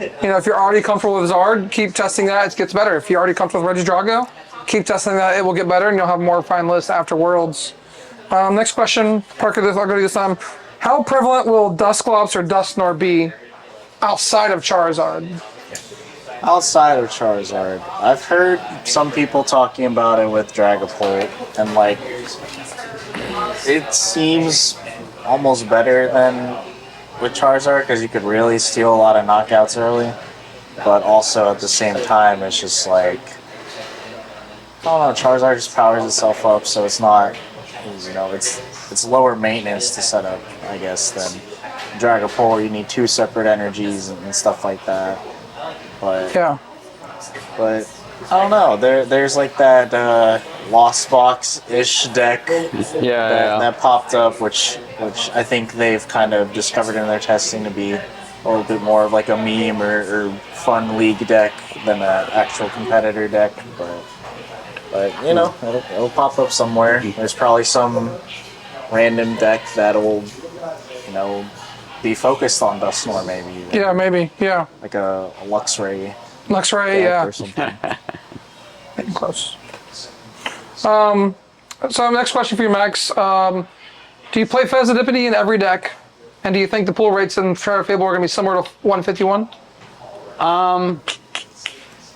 If you're already comfortable with Zard, keep testing that. It gets better. If you're already comfortable with Regidrago, keep testing that. It will get better, and you'll have more refined lists after Worlds. Next question, Parker, I'll go to you this time. How prevalent will Dusclops or Dusknoir be outside of Charizard? Outside of Charizard, I've heard some people talking about it with Dragapult, and like, it seems almost better than with Charizard because you could really steal a lot of knockouts early, but also at the same time, it's just like, I don't know, Charizard just powers itself up, so it's not, it's lower maintenance to set up, I guess, than Dragapult, where you need 2 separate energies and stuff like that. But I don't know. There's like that Lost Box-ish deck that popped up, which I think they've kind of discovered in their testing to be a little bit more of like a meme or fun league deck than an actual competitor deck. But it'll pop up somewhere. There's probably some random deck that'll be focused on Dusknoir maybe. Yeah, maybe. Yeah. Like a Luxray. Luxray, yeah. Or something. Getting close. So next question for you, Max. Do you play Fezidipity in every deck? And do you think the pool rates in Terra Fable are going to be similar to 151?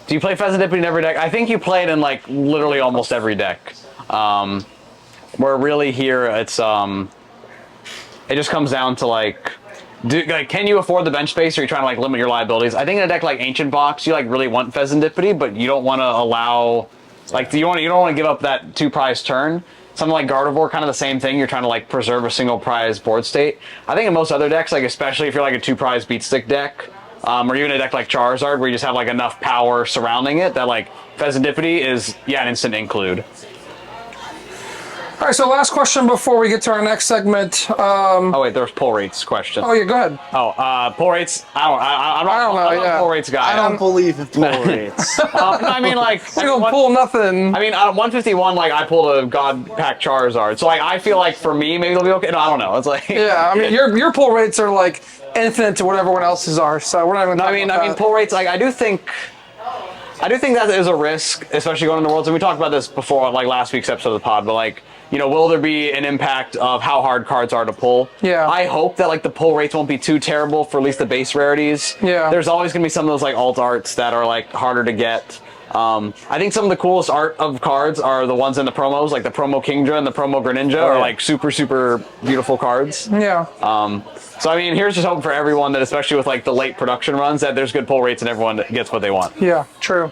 Do you play Fezidipity in every deck? I think you play it in like literally almost every deck. Where really here it's it just comes down to like, can you afford the bench space, or are you trying to like limit your liabilities? I think in a deck like Ancient Box, you like really want Fezidipity, but you don't want to allow Like you don't want to give up that 2 prize turn. Something like Gardevoir, kind of the same thing. You're trying to like preserve a single prize board state. I think in most other decks, like especially if you're like a 2 prize beat stick deck, or even a deck like Charizard, where you just have like enough power surrounding it that like Pheasantipity is an instant include. All right, so last question before we get to our next segment. Oh wait, there was pull rates question. Oh yeah, go ahead. Pull rates. I'm not a pull rates guy. I don't believe in pull rates. I mean, like We don't pull nothing. I mean, 151, like I pulled a God Pack Charizard, so like I feel like for me maybe it'll be okay. No, I don't know. It's like Yeah, I mean your pull rates are like infinite to what everyone else's are, so we're not even. I mean pull rates. Like I do think that is a risk, especially going into Worlds. And we talked about this before, like last week's episode of the pod. But like, will there be an impact of how hard cards are to pull? Yeah. I hope that like the pull rates won't be too terrible for at least the base rarities. Yeah. There's always gonna be some of those like alt arts that are like harder to get. I think some of the coolest art of cards are the ones in the promos, like the promo Kingdra and the promo Greninja are like super, super beautiful cards. Yeah. So I mean, here's just hoping for everyone that, especially with like the late production runs, that there's good pull rates and everyone gets what they want. Yeah, true.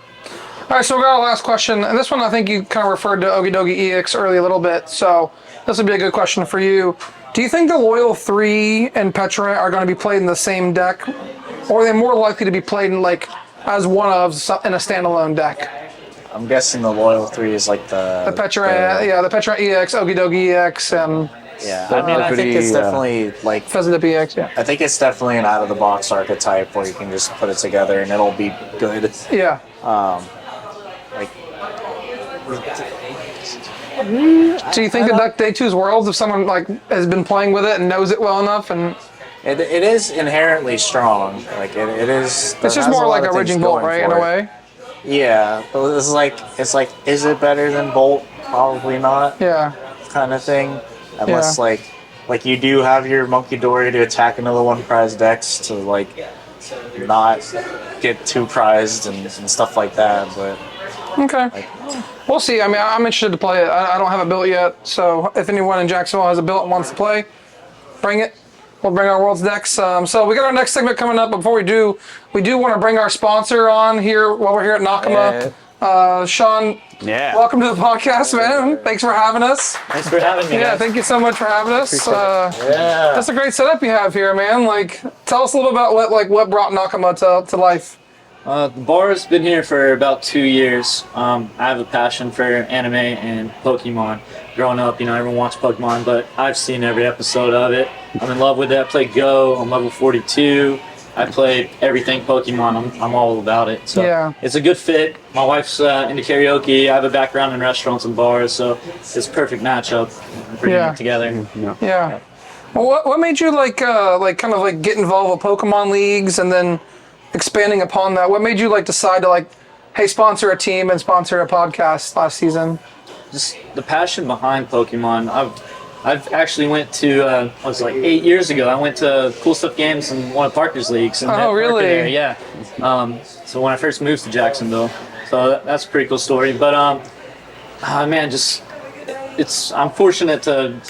All right, so we got our last question, and this one I think you kind of referred to Okidogi EX early a little bit, so this would be a good question for you. Do you think the Loyal 3 and Petra are going to be played in the same deck, or are they more likely to be played in like as one of in a standalone deck? I'm guessing the Loyal 3 is like the Petra, the Petra EX, Okidogi EX, and yeah. I mean, I think it's definitely like Pheasant EX. Yeah. I think it's definitely an out of the box archetype where you can just put it together and it'll be good. Yeah. Like, do you think the deck Day 2's Worlds, if someone like has been playing with it and knows it well enough, and it is inherently strong. Like it is. it's just more like a Raging Bolt, right? In a way. Yeah, but it's like is it better than Bolt? Probably not. Yeah. Kind of thing. Unless like you do have your Monkey Dory to attack another 1 prize decks to like not get 2 prized and stuff like that, but okay. We'll see. I mean, I'm interested to play it. I don't have it built yet, so if anyone in Jacksonville has it built and wants to play, bring it. We'll bring our World's decks. So we got our next segment coming up. But before we do want to bring our sponsor on here while we're here at Nakama. Sean, welcome to the podcast, man. Thanks for having us. Thanks for having me. Yeah, guys. thank you so much for having us. Yeah. That's a great setup you have here, man. Like, tell us a little about what brought Nakama to life. The bar's been here for about 2 years. I have a passion for anime and Pokemon. Growing up, everyone watched Pokemon, but I've seen every episode of it. I'm in love with it. I play Go. I'm level 42. I play everything Pokemon. I'm all about it. So it's a good fit. My wife's into karaoke. I have a background in restaurants and bars, so it's a perfect matchup. Bringing it together. Yeah. Well, what made you get involved with Pokemon leagues, and then expanding upon that? What made you decide to hey, sponsor a team and sponsor a podcast last season? Just the passion behind Pokemon. I've actually went to, I was 8 years ago, I went to Cool Stuff Games in one of Parker's leagues. And oh, really? there, yeah. So when I first moved to Jacksonville. So that's a pretty cool story. But, man, I'm fortunate to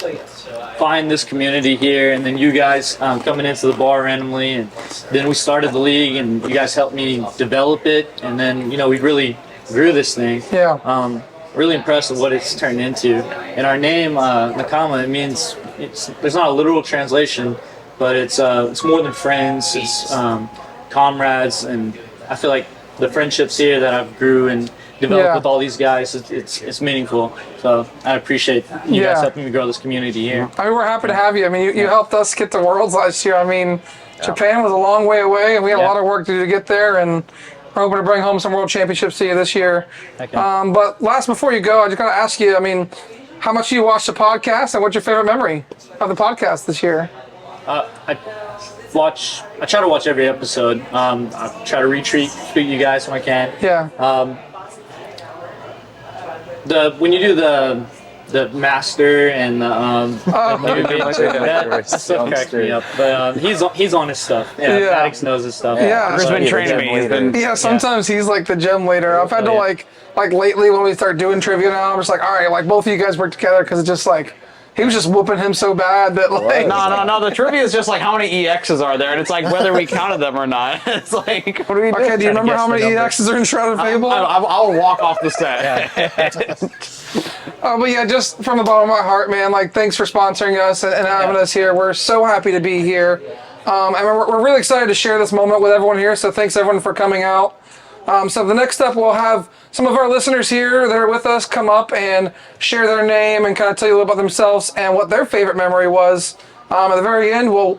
find this community here, and then you guys coming into the bar randomly, and then we started the league, and you guys helped me develop it, and then, we really grew this thing. Yeah. Really impressed with what it's turned into. And our name, Nakama, it means, there's not a literal translation, but it's more than friends, it's comrades, and I feel like the friendships here that I've grew and developed with all these guys, it's meaningful. So I appreciate you guys helping me grow this community here. I mean, we're happy to have you. I mean, you helped us get to Worlds last year. I mean, Japan was a long way away, and we had a lot of work to do to get there, and we're hoping to bring home some World Championships to you this year. But before you go, I just got to ask you, I mean, how much do you watch the podcast, and what's your favorite memory of the podcast this year? I try to watch every episode. I try to retweet you guys when I can. Yeah. When you do the master and that stuff cracks me up. But he's on his stuff. Yeah, Maddox knows his stuff. Yeah, He's been training me. Sometimes he's the gym leader. I've had to like lately when we start doing trivia now, I'm just all right, both of you guys work together because it's just he was just whooping him so bad that like. No. The trivia is just like how many EXs are there, and it's like whether we counted them or not. It's like, what do we do? Okay, do you remember guess how the many number. EXs are in Shrouded Fable? I'll walk off the set. But yeah, just from the bottom of my heart, man, like thanks for sponsoring us and having us here. We're so happy to be here. And we're really excited to share this moment with everyone here. So thanks everyone for coming out. So the next step, we'll have some of our listeners here that are with us come up and share their name and kind of tell you a little about themselves and what their favorite memory was. At the very end, we'll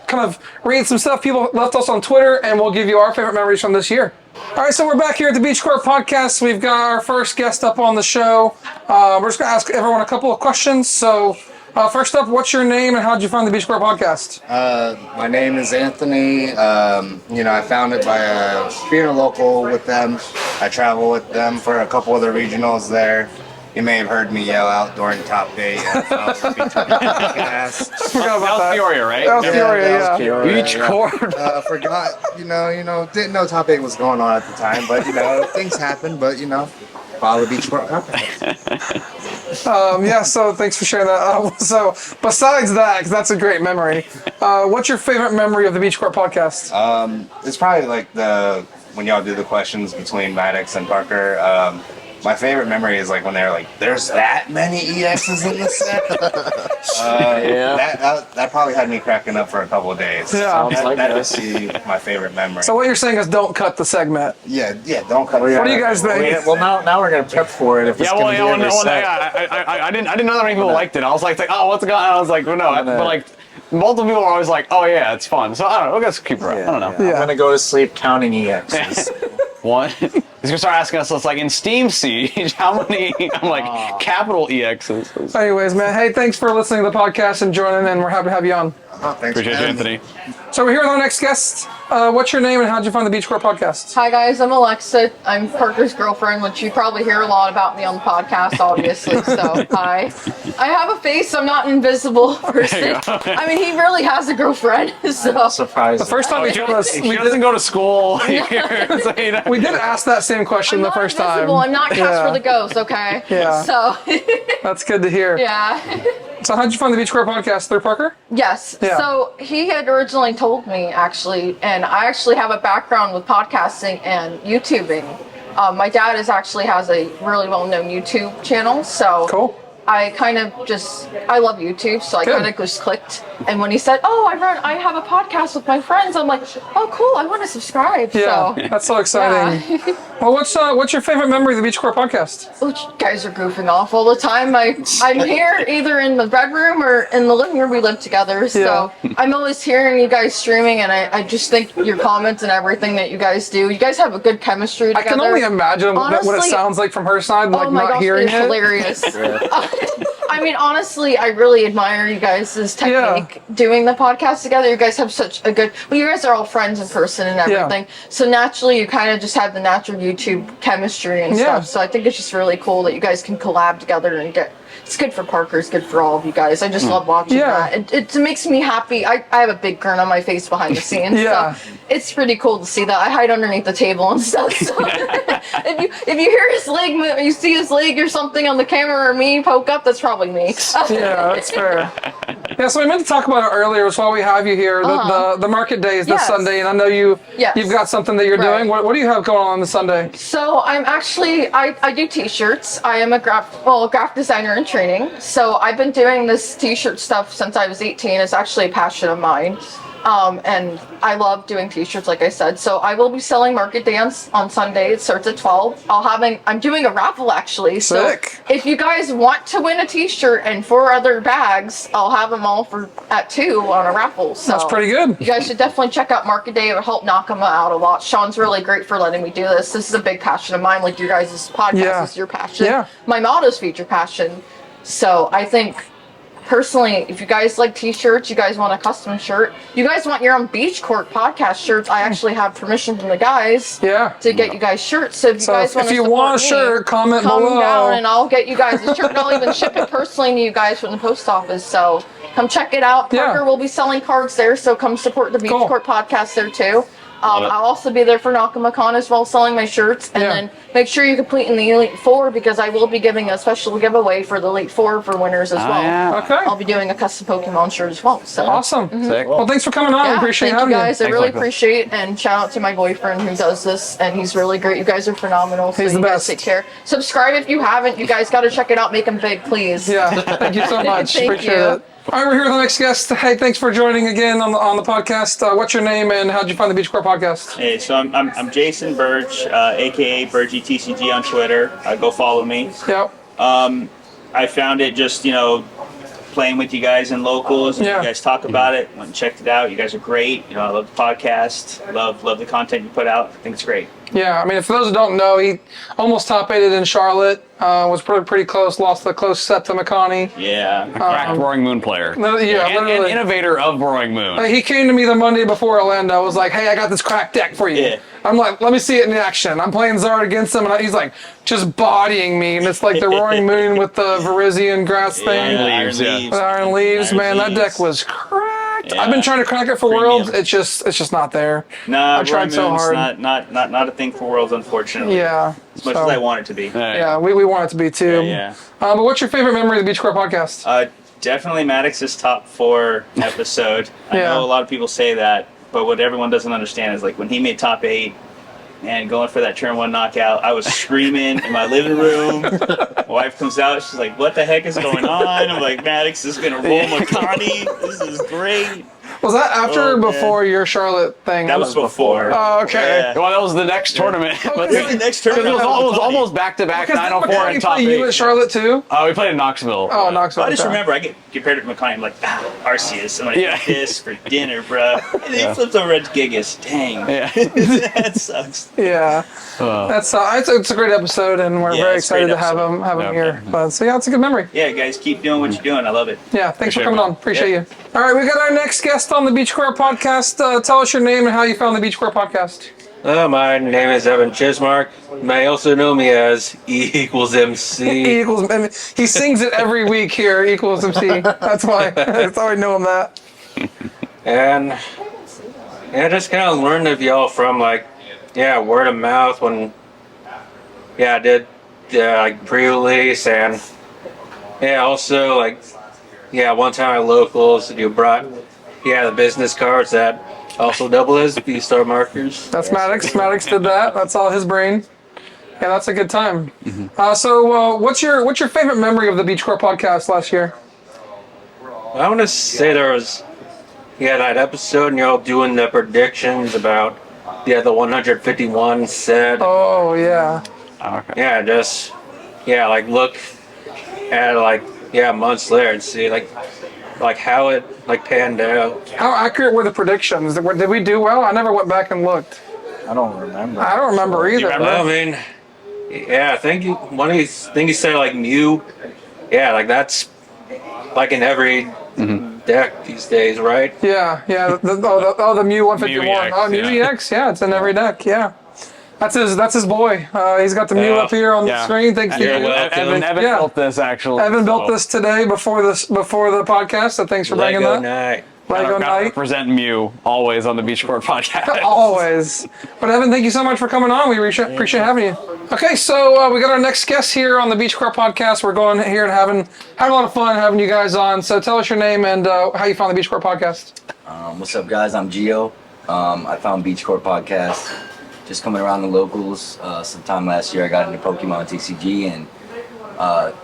kind of read some stuff people left us on Twitter, and we'll give you our favorite memories from this year. All right, so we're back here at the Beach Court Podcast. We've got our first guest up on the show. We're just going to ask everyone a couple of questions. So first up, what's your name and how did you find the Beach Court Podcast? My name is Anthony. I found it by being a local with them. I travel with them for a couple of the regionals there. You may have heard me yell out during top day. Forgot about That was that. Peoria, right? That was Peoria, yeah. Peoria, Beach yeah. Court. Forgot, didn't know top 8 was going on at the time, but things happen. But follow Beach Court Compact. Yeah, so thanks for sharing that. So besides that, because that's a great memory, what's your favorite memory of the Beach Court Podcast? It's probably like when y'all do the questions between Maddox and Parker. My favorite memory is like when they're like, "There's that many EXs in the set." That probably had me cracking up for a couple of days. Yeah. Sounds like That this. would be my favorite memory. So what you're saying is don't cut the segment. Yeah, don't cut. What do you guys think? Well, now we're gonna prep for it if it's gonna be every set. I didn't know that many people liked it. I was like, oh, what's going on? I was like, well, no, but like, multiple people are always like, oh yeah, it's fun. So I don't know. We'll just keep it up. I don't know. Yeah. I'm gonna go to sleep counting EXs. One. He's gonna start asking us. So it's like in Steam Siege, how many? I'm like capital EXs. Anyways, man, hey, thanks for listening to the podcast and joining, and we're happy to have you on. Thanks, Appreciate you, Anthony. So we're here with our next guest. What's your name and how did you find the Beach Court Podcast? Hi guys, I'm Alexa. I'm Parker's girlfriend, which you probably hear a lot about me on the podcast, obviously. So hi. I have a face. I'm not an invisible person. I mean, he really has a girlfriend. So Surprise. The first time we told us, She doesn't go to school. we did ask that same question I'm the not first time. invisible. I'm not Yeah. Casper the Ghost. Okay. Yeah. So That's good to hear. yeah. So how'd you find the Beach Court Podcast through Parker? Yes. Yeah. So he had originally told me actually, and I actually have a background with podcasting and YouTubing. My dad has a really well-known YouTube channel, so Cool. I love YouTube, so I Good. kind of just clicked. And when he said, "Oh, I have a podcast with my friends," I'm like, "Oh, cool! I want to subscribe." Yeah, So, that's so exciting. yeah. Well, what's your favorite memory of the Beach Court Podcast? Which you guys are goofing off all the time. I'm here either in the bedroom or in the living room. We live together, so I'm always hearing you guys streaming, and I just think your comments and everything that you guys do. You guys have a good chemistry together. I can only imagine what it Honestly, sounds like from her side, like oh my not gosh, hearing it's it. hilarious. I mean, honestly, I really admire you guys' technique doing the podcast together. You guys have such a good. Well, you guys are all friends in person and everything, so naturally, you kind of just have the natural YouTube chemistry and stuff. So I think it's just really cool that you guys can collab together and get. It's good for Parker. It's good for all of you guys. I just love watching that. It makes me happy. I have a big grin on my face behind the scenes. So it's pretty cool to see that. I hide underneath the table and stuff. So if you hear his leg move, you see his leg or something on the camera or me poke up, that's probably me. Yeah, that's fair. Yeah, so we meant to talk about it earlier. It's why we have you here. The market day is this Sunday, and I know you've got something that you're doing. What do you have going on this Sunday? So I'm actually I do t-shirts. I am a graphic designer in training. So I've been doing this t-shirt stuff since I was 18. It's actually a passion of mine. And I love doing t-shirts, like I said. So I will be selling Market Day on Sunday. It starts at 12. I'm doing a raffle actually. Sick. So if you guys want to win a t-shirt and 4 other bags, I'll have them all at 2 on a raffle. So That's pretty good. you guys should definitely check out Market Day. It would help Nakama out a lot. Sean's really great for letting me do this. This is a big passion of mine. Like your guys' podcast is your passion. Yeah. My motto's feature passion. So I think personally, if you guys like t-shirts, you guys want a custom shirt, you guys want your own Beach Court podcast shirts, I actually have permission from the guys to get you guys shirts. So if you guys want to want a shirt, comment below. down and I'll get you guys a shirt, and I'll even ship it personally to you guys from the post office. So come check it out. Parker will be selling cards there, so come support the Beach Court podcast there too. I'll also be there for NakamaCon as well, selling my shirts. And then make sure you complete in the Elite Four because I will be giving a special giveaway for the Elite Four for winners as well. Yeah. Okay. I'll be doing a custom Pokemon shirt as well. So Awesome. Sick. Well, thanks for coming on. yeah, We appreciate thank you having guys. I Thanks, really Michael. appreciate and shout out to my boyfriend who does this, and he's really great. You guys are phenomenal. So He's the you guys best. take care. Subscribe if you haven't. You guys got to check it out. Make him big, please. Yeah, thank you so much. Thank Appreciate you. it. All right, we're here with the next guest. Hey, thanks for joining again on the podcast. What's your name and how'd you find the Beach Core podcast? Hey, so I'm Jason Burge, aka Burgey TCG on Twitter. Go follow me. Yep. I found it just playing with you guys in locals, and Yeah. you guys talk about it. Went and checked it out. You guys are great. I love the podcast. Love the content you put out. I think it's great. Yeah, I mean, for those who don't know, he almost top 8'd in Charlotte. Was pretty close. Lost the close set to McConney. Yeah. Cracked Roaring Moon player. No, yeah, and literally. innovator of Roaring Moon. He came to me the Monday before Orlando. Was like, "Hey, I got this cracked deck for you." Yeah. I'm like, "Let me see it in action." I'm playing Zard against him, and he's like, just bodying me, and it's like the Roaring Moon with the Virizion grass thing. Leaves, yeah. With Iron Leaves, Iron man, that Leaves. deck was cracked. Yeah. I've been trying to crack it for Premium. Worlds. It's just not there. Nah, I tried so Moon's hard. Not a thing for Worlds, unfortunately. Yeah. As much so- as I want it to be. Yeah, we want it to be too. Yeah. But what's your favorite memory of the Beach Core podcast? Definitely Maddox's top 4 episode. I Yeah. know a lot of people say that, but what everyone doesn't understand is like when he made top 8 and going for that turn 1 knockout, I was screaming in my living room. My wife comes out, she's like, "What the heck is going on?" I'm like, "Maddox is gonna roll Makani. This is great." Was that after or Oh, man. before your Charlotte thing? That was before. Oh, okay. Yeah. Well, that was the next tournament. But This is the next it tournament. was almost back to back 904 and top you 8. at Charlotte too? We played in Knoxville. Oh, Knoxville. I just okay. remember I get compared to McConaughey. I'm like, Arceus. I'm like, Yeah. this for dinner, bro. And he flips over at Gigas. Dang. Yeah. That sucks. Yeah, it's a great episode, and we're Yeah, very it's a great excited to have episode. him Okay. here. But so yeah, it's a good memory. Yeah, guys, keep doing what you're doing. I love it. Yeah, thanks for Appreciate coming it. on. Appreciate you. All right, we got our next guest on the Beach Core podcast. Tell us your name and how you found the Beach Core podcast. My name is Evan Chismark. You may also know me as E=MC. E equals. I mean, he sings it every week here. Equals MC. That's why. That's how I know him that. And I just kind of learned of y'all from word of mouth when I did pre-release, and also one time at locals you brought the business cards that also double as B-star markers. That's Maddox. Maddox did that. That's all his brain. Yeah, that's a good time. So, what's your favorite memory of the Beach Core podcast last year? I want to say there was that episode and y'all doing the predictions about the 151 set. Oh yeah. Okay. Look at months later and see how it panned out. How accurate were the predictions? Did we do well? I never went back and looked. I don't remember. I don't remember either. Well, I mean, I think he said Mew. Yeah, that's in every deck these days, right? Yeah. The Mew 151. Mew EX, Oh, Mew yeah. EX. Yeah, it's in every deck. Yeah. That's his boy. He's got the Mew up here on the screen. Thanks to You're you. welcome. Evan Yeah. built this actually. Evan built so- this today before the podcast. So thanks for bringing Lego that. night. Lego Gotta night. represent Mew always on the Beach Court podcast. Always. But Evan, thank you so much for coming on. We appreciate having you. Okay, so we got our next guest here on the Beach Core podcast. We're going here and having a lot of fun having you guys on. So tell us your name and how you found the Beach Core podcast. What's up, guys? I'm Gio. I found Beach Court podcast just coming around the locals. Sometime last year, I got into Pokemon TCG and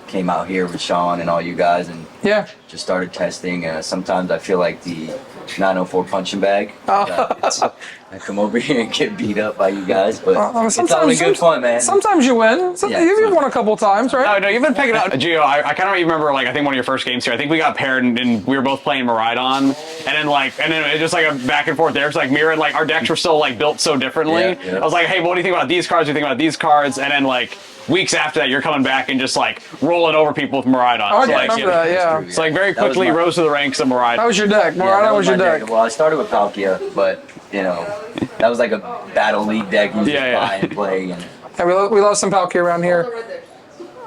came out here with Sean and all you guys and Yeah. just started testing. Sometimes I feel like the 904 punching bag. I come over here and get beat up by you guys, but it's all in good fun, man. Sometimes you win. Yeah, You've won a couple times, right? No, you've been picking out Gio. I kind of remember, I think one of your first games here. I think we got paired and we were both playing Miraidon, and then it's just a back and forth there. It's mirrored. Our decks were still built so differently. Yeah. I was like, hey, what do you think about these cards? What do you think about these cards? And then weeks after that, you're coming back and just rolling over people with Miraidon. Oh, I So, remember that, yeah. True, It's very That was quickly my- rose to the ranks of Miraidon. That was your deck. Yeah, Murata that was your my deck. Well, I started with Palkia, but that was like a battle league deck you just Yeah, yeah. buy and play. And Yeah, we love some Palkia around here.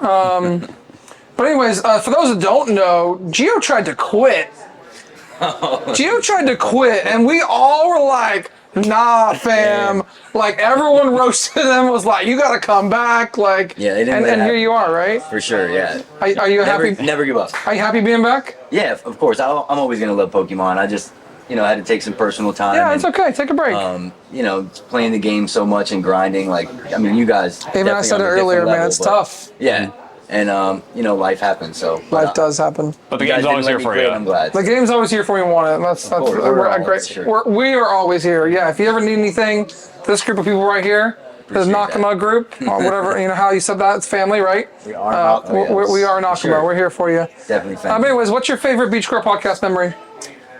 But anyways, for those that don't know, Gio tried to quit. Gio tried to quit, and we all were like, Nah, fam. Like everyone roasted him. Was like, you got to come back. Like, Yeah, they didn't and let it here happen. you are, right? For sure, yeah. Are you happy? Never give up. Are you happy being back? Yeah, of course. I'm always gonna love Pokemon. I just, had to take some personal time. Yeah, it's okay. Take a break. Playing the game so much and grinding. Like, I mean, you guys. Even I said it earlier, man. It's tough. Yeah, and life happens. So Life does happen. But the you guys game's always didn't let here me for quit, you. I'm glad. The game's always here for you. Want it? That's course, we're we're a always great. here. We are always here. Yeah. If you ever need anything, this group of people right here, the Appreciate Nakama group, or whatever, how you said that, it's family, right? We are Nakama. We are Nakama. Sure. We're here for you. Definitely family. Anyways, what's your favorite Beach Girl podcast memory?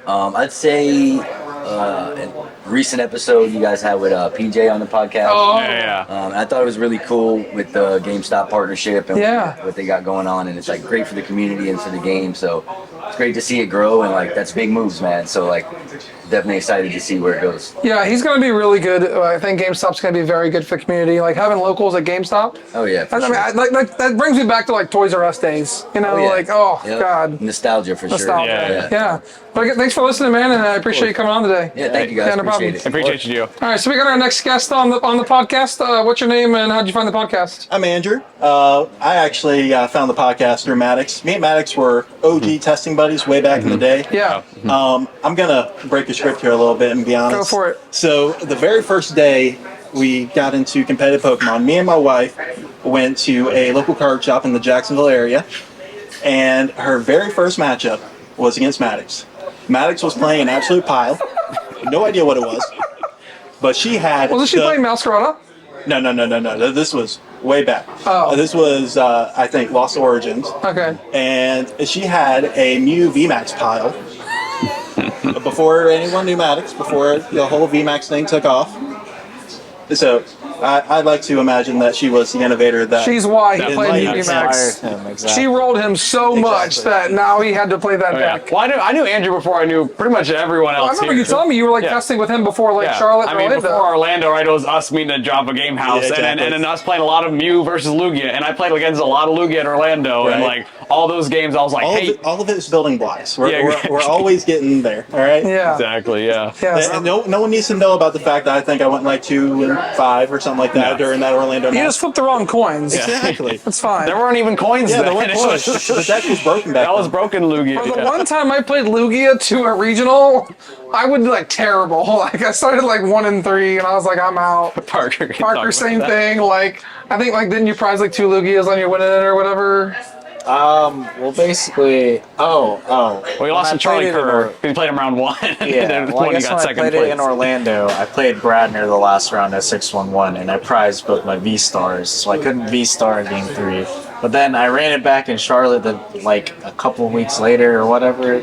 I'd say a recent episode you guys had with PJ on the podcast. Oh, Yeah. I thought it was really cool with the GameStop partnership and Yeah. what they got going on, and it's like great for the community and for the game. So it's great to see it grow, and like that's big moves, man. So like definitely excited to see where it goes. yeah, he's going to be really good. I think GameStop's going to be very good for the community. Like having locals at GameStop. Oh yeah, for I mean, sure. like that brings me back to like Toys R Us days. Yeah. Like Yep. God, Nostalgia for nostalgia. sure. Yeah. But thanks for listening, man, and I appreciate you coming on today. Yeah, thank you guys. Yeah, no problem. Appreciate I it. appreciate you. All right, so we got our next guest on the podcast. What's your name and how'd you find the podcast? I'm Andrew. I actually found the podcast through Maddox. Me and Maddox were OG testing buddies way back in the day. Yeah. I'm gonna break the script here a little bit and be honest. Go for it. So the very first day we got into competitive Pokemon, me and my wife went to a local card shop in the Jacksonville area, and her very first matchup was against Maddox. Maddox was playing an absolute pile. No idea what it was. But she had. Wasn't she playing Masquerada? No. This was way back. Oh. This was, I think, Lost Origins. Okay. And she had a Mew VMAX pile. Before anyone knew Maddox, before the whole VMAX thing took off. So I'd like to imagine that she was the innovator that. She's why he played enlightened VMAX. Him, exactly. She rolled him so much Exactly. that now he had to play that Yeah. deck. Well, I knew Andrew before I knew pretty much everyone I else. remember here. you telling me you were like Yeah. testing with him before like Yeah. Charlotte I and mean, Orlando. before Orlando, right? It was us meeting at Java Game House, Yeah, exactly. and then us playing a lot of Mew versus Lugia, and I played against a lot of Lugia at Orlando, and Right. like all those games, I was like, hey, all of it is building blocks. We're, Yeah, we're always getting there, all right? Yeah. exactly, yeah. Yeah. And no one needs to know about the fact that I think I went like 2-5 or something like that No. during that Orlando You match. just flipped the wrong coins. Exactly. It's fine. There weren't even coins Yeah, then. the one It was- the deck was broken back that was then. broken Lugia. For the yeah. one time I played Lugia to a regional, I would like terrible. Like I started like 1-3, and I was like, I'm out. Parker, can talk Parker, about same that. thing. Like I think like didn't you prize like 2 Lugias on your winning it or whatever? Well, basically, Well, you when lost I to Charlie played it in Kerr. You played him round 1. Yeah, and then well, I you guess got when I second played place. it in Orlando, I played Brad near the last round at 6-1-1, and I prized both my V-stars, so I couldn't V-star in Game 3. But then I ran it back in Charlotte like a couple weeks later or whatever,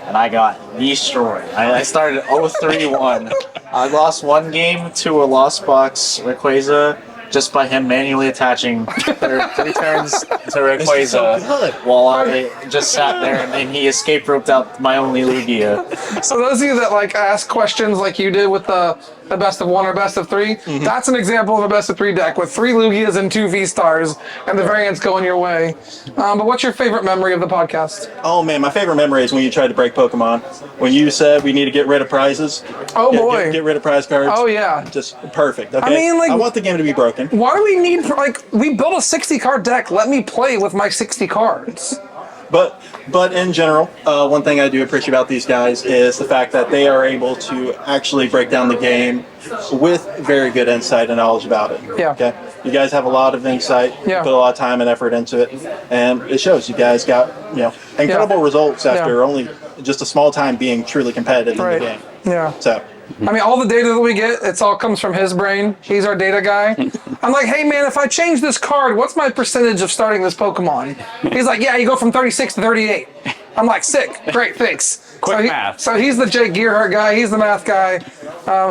and I got destroyed. I started 0-3-1. I lost one game to a Lost Box Rayquaza just by him manually attaching 3 turns to Rayquaza while I just sat there and he escape roped out my only Lugia. So those of you that like ask questions like you did with the best of 1 or best of 3, that's an example of a best of 3 deck with 3 Lugias and 2 V-stars, and the variants going your way. But what's your favorite memory of the podcast? Oh man, my favorite memory is when you tried to break Pokemon. When you said we need to get rid of prizes. Oh Get- boy. Get rid of prize cards. Oh yeah. Just perfect. Okay. I mean, like- I want the game to be broken. Why do we need like we built a 60 card deck? Let me play with my 60 cards. But in general, one thing I do appreciate about these guys is the fact that they are able to actually break down the game with very good insight and knowledge about it. Yeah. Okay. You guys have a lot of insight. Yeah. You put a lot of time and effort into it, and it shows. You guys got incredible results after only just a small time being truly competitive in the game. Yeah. So. I mean, all the data that we get, it's all comes from his brain. He's our data guy. I'm like, hey man, if I change this card, what's my percentage of starting this Pokemon? He's like, yeah, you go from 36 to 38. I'm like, sick, great, thanks. Quick math. So he's the Jake Gearhart guy. He's the math guy.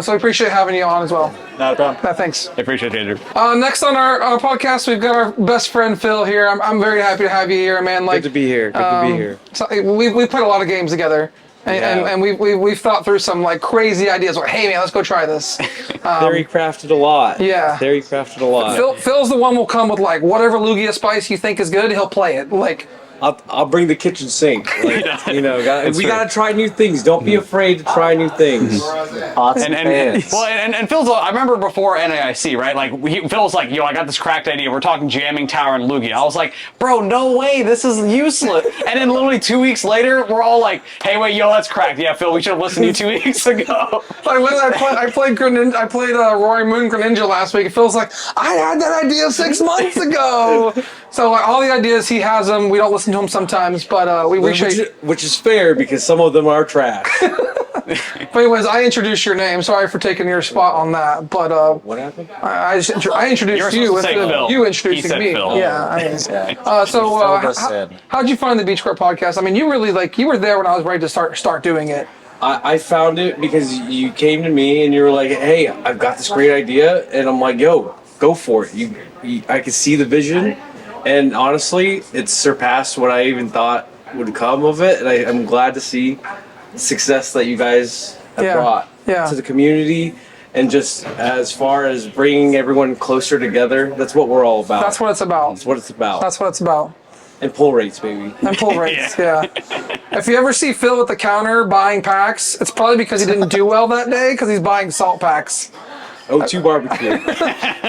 So we appreciate having you on as well. Not a problem. Thanks. I appreciate it, Andrew. Next on our podcast, we've got our best friend Phil here. I'm very happy to have you here, man. Like, Good to be here. Good to be here. So we played a lot of games together. And we've thought through some like crazy ideas. Like, hey man, let's go try this. Theory crafted a lot. Yeah. Theory crafted a lot. Phil's the one will come with like whatever Lugia spice you think is good, he'll play it. Like I'll bring the kitchen sink. Like, you know, It's we true. gotta try new things. Don't be afraid to try new things. Pots And, and, and, pans. well, and Phil's, I remember before NAIC, right? Like, Phil's like, yo, I got this cracked idea. We're talking jamming Tower and Loogie. I was like, bro, no way. This is useless. And then literally 2 weeks later, we're all like, hey, wait, yo, that's cracked. Yeah, Phil, we should have listened to you 2 weeks ago. Like when I played Rory Moon Greninja last week. It feels like I had that idea 6 months ago. So like all the ideas he has them. We don't listen to him sometimes, but we appreciate. Which is fair because some of them are trash. But anyways, I introduced your name. Sorry for taking your spot on that. But What happened? I introduced You you were supposed to say instead of Phil. you He introducing said me. Phil. Yeah. So Phil just said. how'd you find the Beach Court podcast? I mean, you really you were there when I was ready to start doing it. I found it because you came to me and you were like, "Hey, I've got this great idea," and I'm like, "Yo, go for it." I could see the vision, and honestly, it's surpassed what I even thought would come of it, and I'm glad to see the success that you guys have brought to the community, and just as far as bringing everyone closer together. That's what we're all about. That's what it's about. That's what it's about. That's what it's about. And pull rates, baby. And pull rates, yeah. If you ever see Phil at the counter buying packs, it's probably because he didn't do well that day because he's buying salt packs. O2 barbecue.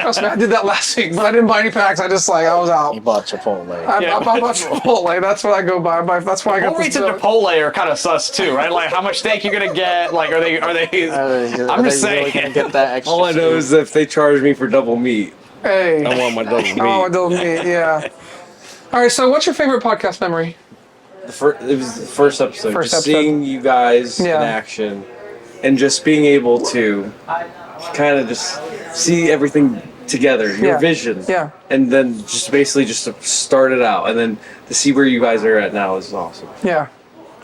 Trust me, I did that last week, but I didn't buy any packs. I just I was out. He bought Chipotle. I bought Chipotle. That's what I go by. That's why I got Pull rates at Chipotle are kind of sus too, right? Like how much steak you're gonna get? Like are they? I'm just saying. Really gonna get that extra. All I know is that if they charge me for double meat, Hey. I want my double meat. Oh, double meat, yeah. All right, so what's your favorite podcast memory? It was the first episode. First just episode. seeing you guys in action, and just being able to kind of just see everything together, your vision, and then just basically just to start it out, and then to see where you guys are at now is awesome. Yeah.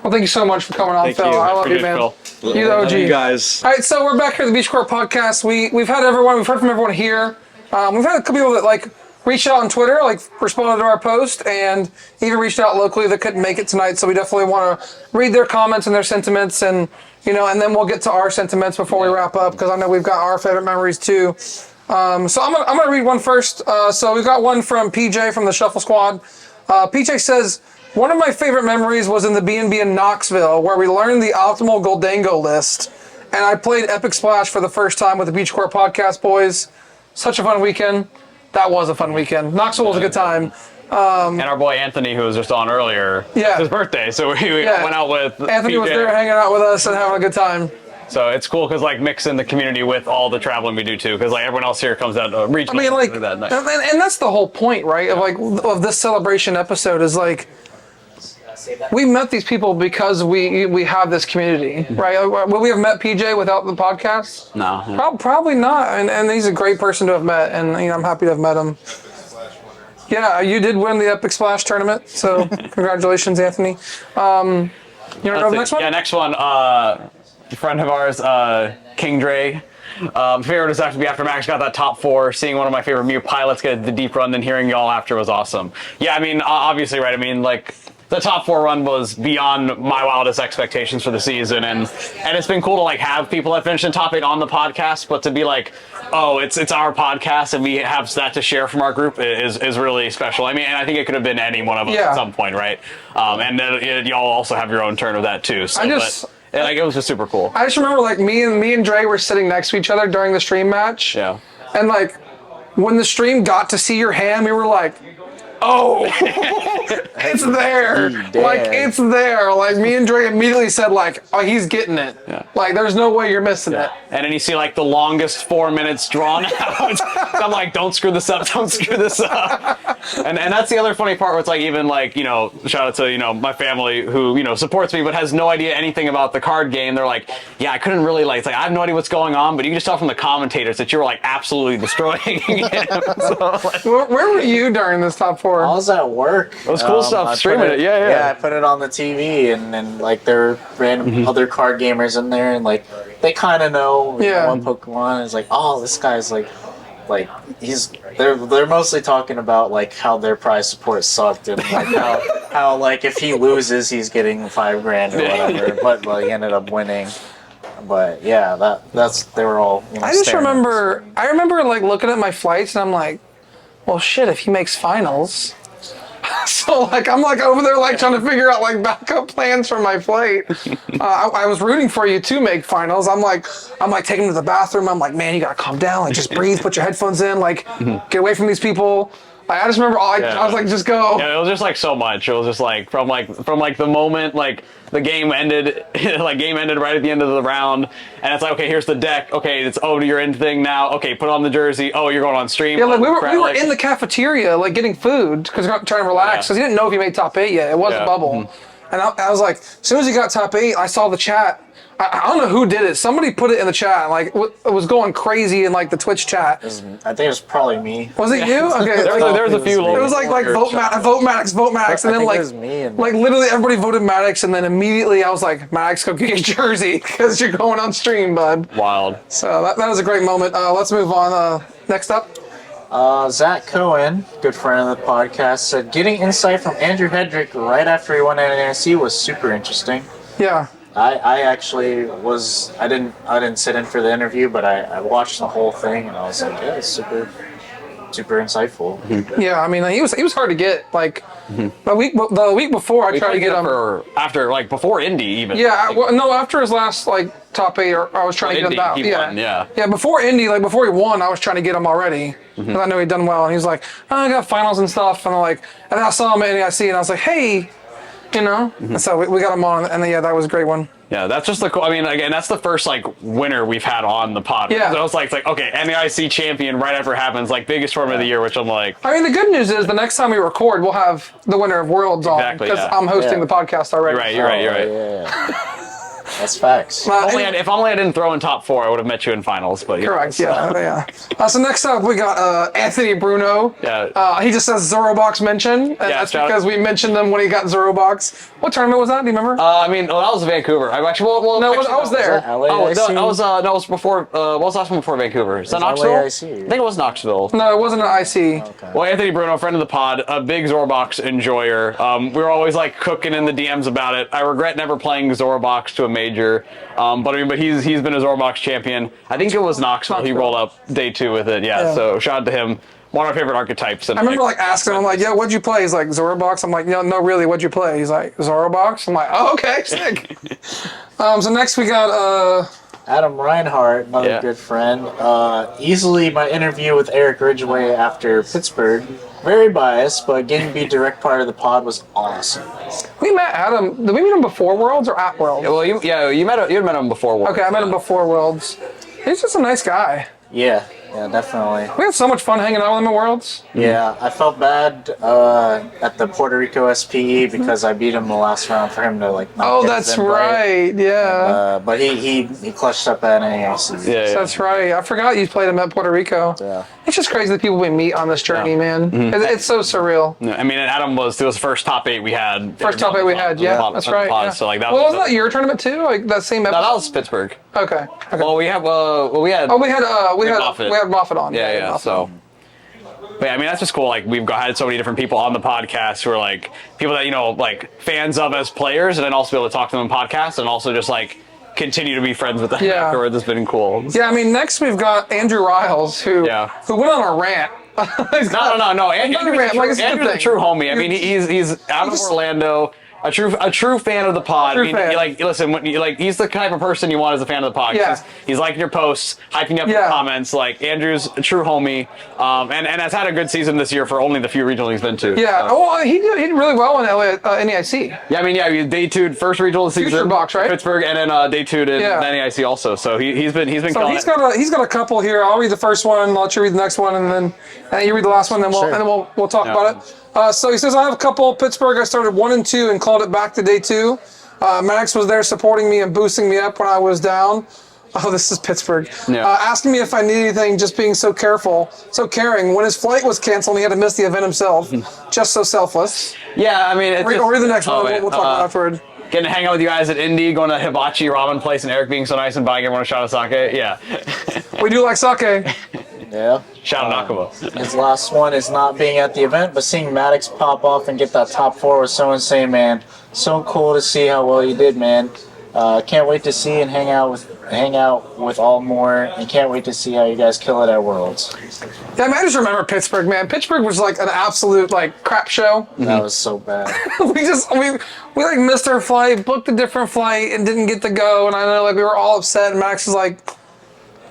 Well, thank you so much for coming on, Thank Phil. you. I love you, man. Phil. You're the OG. Love you guys. All right, so we're back here at the Beach Court Podcast. We've had everyone. We've heard from everyone here. We've had a couple people that reached out on Twitter, responded to our post, and even reached out locally that couldn't make it tonight. So we definitely want to read their comments and their sentiments, and and then we'll get to our sentiments before we wrap up because I know we've got our favorite memories too. So I'm gonna read one first. So we've got one from PJ from the Shuffle Squad. PJ says, one of my favorite memories was in the B&B in Knoxville where we learned the optimal Goldango list, and I played Epic Splash for the first time with the Beach Court Podcast boys. Such a fun weekend. That was a fun weekend. Knoxville was a good time. And our boy Anthony, who was just on earlier, it's his birthday, so we went out with Anthony PJ. was there hanging out with us and having a good time. So it's cool because mixing the community with all the traveling we do too, because everyone else here comes out regional. I mean, that night. and that's the whole point, right? Of this celebration episode is we met these people because we have this community, right? Would we have met PJ without the podcast? No. Probably not. And he's a great person to have met, and I'm happy to have met him. Yeah, you did win the Epic Splash tournament, so congratulations, Anthony. You want to go to the next one? Yeah, next one. A friend of ours, King Dre. Favorite does have to be after Max got that top 4. Seeing one of my favorite Mew pilots get the deep run, then hearing y'all after was awesome. Yeah, I mean, obviously, right? I mean, the top 4 run was beyond my wildest expectations for the season, and it's been cool to have people that finish in top 8 on the podcast, but to be oh, it's our podcast and we have that to share from our group is really special. I mean, and I think it could have been any one of us at some point, right? And then y'all also have your own turn of that too. So, it was just super cool. I just remember me and Dre were sitting next to each other during the stream match. Yeah. And when the stream got to see your hand, we were like, oh, it's there. It's there. Me and Dre immediately said oh, he's getting it. Yeah. There's no way you're missing it. And then you see the longest 4 minutes drawn out. I'm like, don't screw this up, don't screw this up. And that's the other funny part where it's even shout out to, my family who, supports me but has no idea anything about the card game. They're like, yeah, I couldn't really I have no idea what's going on, but you can just tell from the commentators that you were absolutely destroying him. So, where were you during this top 4? I was at work. It was cool stuff, streaming it. Yeah, I put it on the TV, and there were random other card gamers in there, and they kind of know what Pokemon is. Oh, this guy's they're mostly talking about how their prize support sucked, and how if he loses he's getting $5,000 or whatever, but he ended up winning. But yeah, they were all. I just remember. I remember looking at my flights, and I'm like, well, shit. If he makes finals. So like I'm like over there like trying to figure out like backup plans for my flight. I was rooting for you to make finals. I'm like taking him to the bathroom. I'm like, man, you gotta calm down. Like just breathe. Put your headphones in. Like get away from these people. Like, I just remember I was like, just go. Yeah, it was just like so much. It was just like from the moment like the game ended, like game ended right at the end of the round, and it's like, okay, here's the deck. Okay, it's to your end thing now. Okay, put on the jersey. Oh, you're going on stream. Yeah, like we were in the cafeteria like getting food because we were trying to relax because he didn't know if he made top 8 yet. It was a bubble, and I was like, as soon as he got top 8, I saw the chat. I don't know who did it. Somebody put it in the chat. Like it was going crazy in like the Twitch chat. I think it was probably me. Was it you? Okay, there was a few. It was like vote Maddox, and then like literally everybody voted Maddox, and then immediately I was like, Maddox, go get your jersey because you're going on stream, bud. Wild. So that was a great moment. Let's move on. Next up. Zach Cohen, good friend of the podcast, said getting insight from Andrew Hedrick right after he won NIC was super interesting. Yeah. I actually was I didn't sit in for the interview, but I watched the whole thing and I was like, yeah, it's super insightful. Yeah, I mean he was hard to get. Like the week before I tried to get him before Indy even. Yeah, no, after his last like top 8, I was trying to get him out. Yeah, before Indy, like before he won, I was trying to get him already because I knew he'd done well, and he's like, oh, I got finals and stuff, and then I saw him at NIC, and I was like, hey. You know, and so we got him on, and yeah, that was a great one. Yeah, that's just the cool. I mean, again, that's the first like winner we've had on the pod. Yeah, so it's like okay, NAIC champion right after it happens, like biggest tournament of the year, which I'm like. I mean, the good news is the next time we record, we'll have the winner of Worlds on because I'm hosting the podcast already. You're right. Yeah. That's facts. If only I didn't throw in top 4, I would have met you in finals. But correct. Yeah. So next up, we got Anthony Bruno. Yeah. He just says Zorobox mention, and that's because we mentioned him when he got Zorobox. What tournament was that? Do you remember? I mean, that was Vancouver. I actually, no, I was there. Was that it was before. What was the last one before Vancouver? Is that Knoxville? I think it was Knoxville. No, it wasn't an IC. Okay. Well, Anthony Bruno, friend of the pod, a big Zorobox enjoyer. We were always like cooking in the DMs about it. I regret never playing Zorobox to a major. But he's been a Zorobox champion. I think it was Knoxville. He rolled up day 2 with it. Yeah. So shout out to him. One of our favorite archetypes. And I remember like asking him, I'm like, yeah, what'd you play? He's like, Zorobox. I'm like, no, really, what'd you play? He's like, Zorobox. I'm like, oh, okay, sick. So next we got Adam Reinhardt, another good friend. Easily my interview with Eric Ridgway after Pittsburgh. Very biased, but getting to be direct part of the pod was awesome. We met Adam. Did we meet him before Worlds or at Worlds? Well, you met him before Worlds. Okay, I met him before Worlds. He's just a nice guy. Yeah, definitely. We had so much fun hanging out with him at Worlds. Yeah, I felt bad at the Puerto Rico SPE because I beat him the last round for him to like. Not get his invite. Right. Yeah. And, but he clutched up at NAIC. Yeah, that's right. I forgot you played him at Puerto Rico. Yeah. It's just crazy the people we meet on this journey, man. It's so surreal. I mean, Adam was the first top 8 we had. First top 8 we had. Yeah, that's right. Yeah. So like that. Well, wasn't that your tournament too? Like that same episode? No, that was Pittsburgh. Okay. Well, we had. We had Moffat on. Yeah. So. But yeah, I mean that's just cool. Like we've had so many different people on the podcast who are like people that like fans of as players, and then also be able to talk to them on podcasts, and also just like continue to be friends with them afterwards. It's been cool. Yeah, I mean next we've got Andrew Riles who went on a rant. No. Andrew's a true homie. I mean he's out of Orlando. A true fan of the pod. Listen, he's the type of person you want as a fan of the pod. Yeah. He's liking your posts, hyping you up in the comments. Like Andrew's a true homie, and has had a good season this year for only the few regionals he's been to. Yeah. So. Well, he did really well in NAIC. Yeah, I mean, he day 2'd first regional of the season. Future box, right? Pittsburgh, and then day 2'd in NAIC also. So he's been. So he's got a couple here. I'll read the first one. I'll let you read the next one, and then you read the last one. Then we'll talk about it. So he says, I have a couple. Pittsburgh, I started 1 and 2 and called it back to day 2. Maddox was there supporting me and boosting me up when I was down. Oh, this is Pittsburgh. Yeah. Asking me if I need anything, just being so careful, so caring. When his flight was canceled, he had to miss the event himself. Just so selfless. Yeah, I mean... Read the next one. We'll talk about it afterward. Getting to hang out with you guys at Indy, going to Hibachi Ramen place, and Eric being so nice and buying everyone a shot of sake. Yeah. We do like sake. Yeah. Shout out Nakama. His last one is not being at the event, but seeing Maddox pop off and get that top 4 was so insane, man. So cool to see how well you did, man. Can't wait to see and hang out with all more, and can't wait to see how you guys kill it at Worlds. Yeah, I just remember Pittsburgh, man. Pittsburgh was like an absolute like crap show. That was so bad. we like missed our flight, booked a different flight, and didn't get to go. And I know like we were all upset. And Max is like,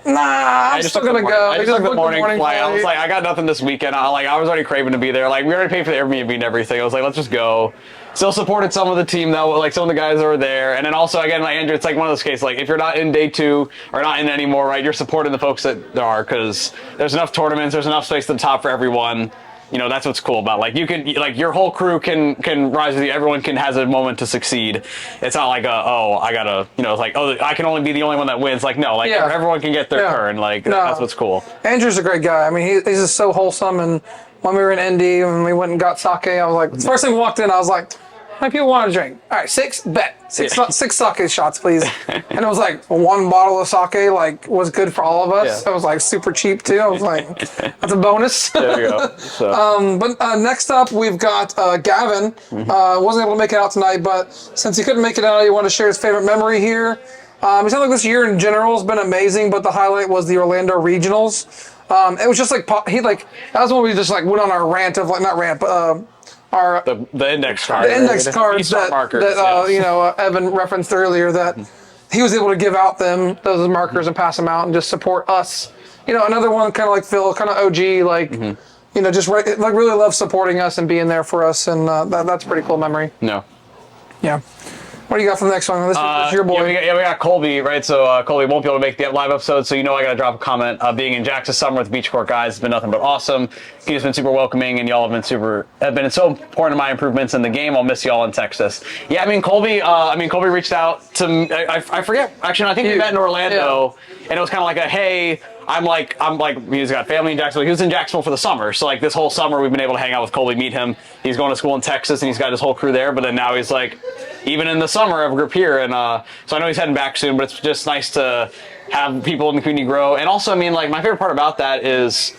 "Nah, I'm still gonna go." I just took the morning flight. I was like, I got nothing this weekend. I was already craving to be there. Like we already paid for the Airbnb and everything. I was like, let's just go. Still supported some of the team though, like some of the guys that were there. And then also again, like Andrew, it's like one of those cases. Like if you're not in day 2 or not in anymore, right? You're supporting the folks that there are because there's enough tournaments, there's enough space at the top for everyone. You know, that's what's cool about like you can like your whole crew can rise with you. Everyone has a moment to succeed. It's not like I gotta it's like I can only be the only one that wins. Like no, like everyone can get their turn. Like that's what's cool. Andrew's a great guy. I mean, he's just so wholesome. And when we were in Indy, when we went and got sake, I was like, the first thing we walked in, I was like, how many people want to drink? All right, 6, bet. Six sake shots, please. And it was like 1 bottle of sake, like, was good for all of us. Yeah. It was like super cheap too. I was like, that's a bonus. There you go. So. But next up, we've got Gavin. Wasn't able to make it out tonight, but since he couldn't make it out, he wanted to share his favorite memory here. It sounds like this year in general has been amazing, but the highlight was the Orlando Regionals. It was just like, that was when we just like went on our rant of like, not rant, but our the index cards. The index cards that Evan referenced earlier, that he was able to give out those markers and pass them out and just support us. You know, another one kind of like Phil, kind of OG, like, just like really love supporting us and being there for us, and that's a pretty cool memory. No. Yeah. What do you got from the next one? This is your boy. We got Colby, right? So Colby won't be able to make the live episode, so I got to drop a comment. Being in Jax this summer with the Beach Court guys has been nothing but awesome. He's been super welcoming, and y'all have been so important to my improvements in the game. I'll miss y'all in Texas. Yeah, Colby reached out to me. I forget. Actually, no, I think we met in Orlando, and it was kind of like a, hey, I'm like, he's got family in Jacksonville. He was in Jacksonville for the summer. So like this whole summer, we've been able to hang out with Colby, meet him. He's going to school in Texas and he's got his whole crew there. But then now he's like, even in the summer, I have a group here. And so I know he's heading back soon, but it's just nice to have people in the community grow. And also, my favorite part about that is,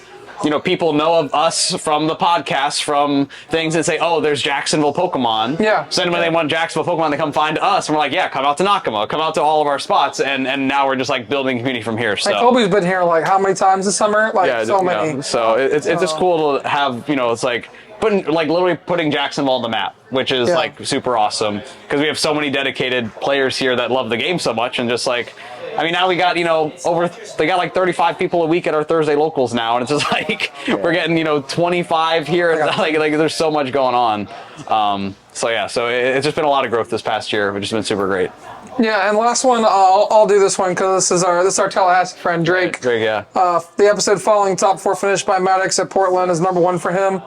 people know of us from the podcast, from things that say, oh, there's Jacksonville Pokemon. Yeah. So then when they want Jacksonville Pokemon, they come find us. And we're like, yeah, come out to Nakama, come out to all of our spots. And now we're just like building community from here. So. Like Colby's been here like how many times this summer? Like so many. So it's just cool to have, it's like literally putting Jacksonville on the map, which is like super awesome. Because we have so many dedicated players here that love the game so much. And just like, now we got, they got like 35 people a week at our Thursday locals now. And it's just like, we're getting, 25 here. Like there's so much going on. So it's just been a lot of growth this past year, which has been super great. Yeah, and last one, I'll do this one because this is our Tallahassee friend, Drake. Drake, yeah. The episode following top 4 finish by Maddox at Portland is number 1 for him.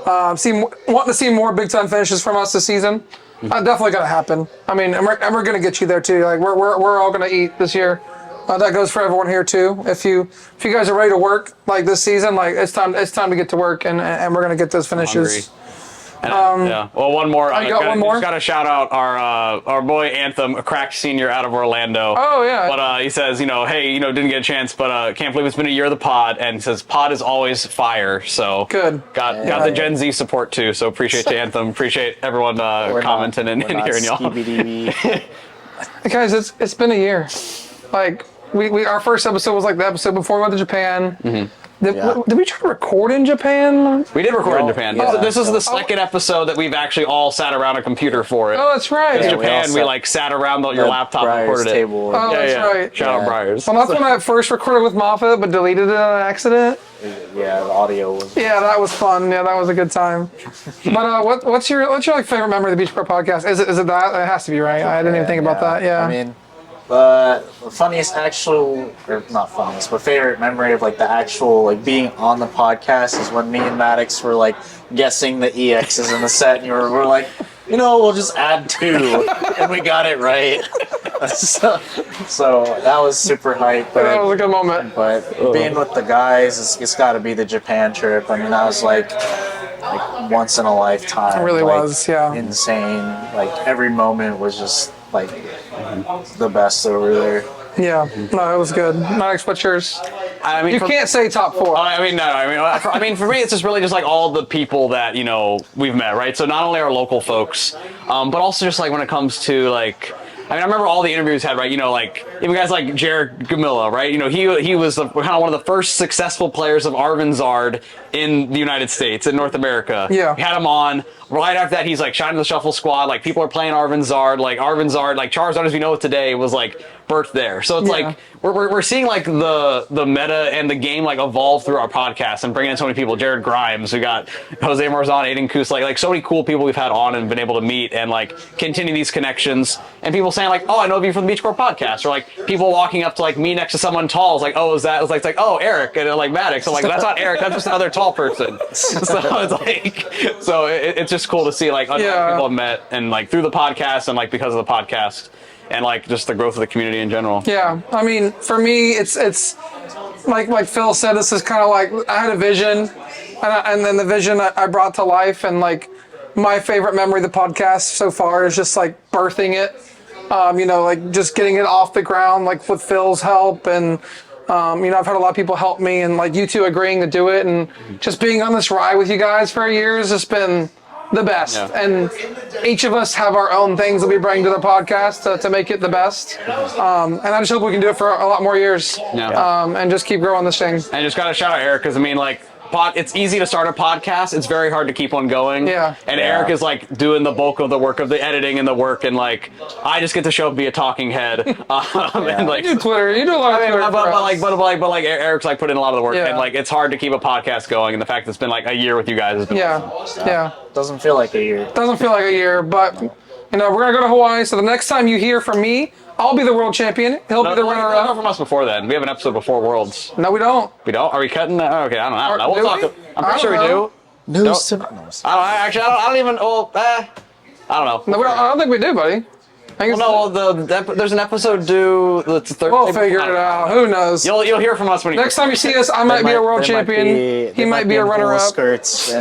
Wanting to see more Big Ten finishes from us this season. Definitely gonna happen. And we're gonna get you there too. Like we're all gonna eat this year. That goes for everyone here too. If you guys are ready to work like this season, like it's time to get to work, and we're gonna get those finishes. Well, one more. I got one more. Just got to shout out our boy Anthem, a cracked senior out of Orlando. Oh yeah. But he says, hey, didn't get a chance, but can't believe it's been a year of the pod, and he says pod is always fire. So good. Got the Gen Z support too. So appreciate you, Anthem. Appreciate everyone commenting and hearing y'all. Guys, it's been a year. Like we our first episode was like the episode before we went to Japan. Mm-hmm. Did we try to record in Japan? We did record in Japan. Yeah. This is the second episode that we've actually all sat around a computer for it. Oh, that's right. In Japan, we like sat around your laptop and recorded it. Table. Oh, that's right. Shout out Briars. Well, that's when I first recorded with Moffat, but deleted it on accident. Yeah, the audio was. Yeah, that was fun. Yeah, that was a good time. But what's your like favorite memory of the Beach Pro podcast? Is it that? It has to be, right? I didn't even think about that. Yeah. The funniest not funniest, but favorite memory of like the actual like being on the podcast is when me and Maddox were like guessing the EXs in the set, and we're like, we'll just add 2, and we got it right. so that was super hype. But that was a good moment. But being with the guys, it's got to be the Japan trip. That was like once in a lifetime. It really was, yeah. Insane. Like every moment was just like the best over there. Yeah, no, it was good. Maddox, what's yours? You can't say top 4. No. For me, it's just really just like all the people that we've met, right? So not only our local folks, but also just like when it comes to like. I mean, I remember all the interviews had, right? You know, like even guys like Jared Gamilla, right? You know, he was kind of one of the first successful players of Arvinzard in the United States, in North America. Yeah. We had him on. Right after that, he's like shining the shuffle squad. Like people are playing Arvinzard. Like Arvinzard, like Charizard as we know it today was like birthed there. So it's like we're seeing like the meta and the game like evolve through our podcast and bringing in so many people. Jared Grimes, we got Jose Marzan, Aiden Kus, like so many cool people we've had on and been able to meet and like continue these connections. And people saying like, oh, I know you from the Beach Corps podcast, or like people walking up to like me next to someone tall, is like, oh, is that? It's like oh, Eric, and like Maddox. So like that's not Eric, that's just another tall person. So it's like it's just cool to see like people have met and like through the podcast and like because of the podcast. And like just the growth of the community in general. Yeah, I mean, for me, it's like Phil said. This is kind of like I had a vision, and then the vision I brought to life. And like my favorite memory of the podcast so far is just like birthing it. You know, like just getting it off the ground, like with Phil's help, and you know, I've had a lot of people help me, and like you two agreeing to do it, and just being on this ride with you guys for a year has just been the best. And each of us have our own things that we bring to the podcast to make it the best. And I just hope we can do it for a lot more years. And just keep growing this thing. And just gotta shout out Eric, because I mean, like, it's easy to start a podcast. It's very hard to keep one going. And Eric is like doing the bulk of the work of the editing and the work, and like I just get to show up, be a talking head. And like you do Twitter, you do a lot of Twitter. But like Eric's like put in a lot of the work, and like it's hard to keep a podcast going. And the fact that it's been like a year with you guys has been yeah. Doesn't feel like a year. Doesn't feel like a year, but you know we're gonna go to Hawaii. So the next time you hear from me, I'll be the world champion. He'll be the runner-up. From us before then. We have an episode before Worlds. No, we don't. We don't? Are we cutting that? Okay, I don't know. We'll talk. I'm pretty sure we do. News to I don't even. Well, I don't know. No, I don't think we do, buddy. There's an episode due. We'll figure it out. Who knows? You'll hear from us when next time you see us. I might be a world champion. He might be a runner-up. Skirts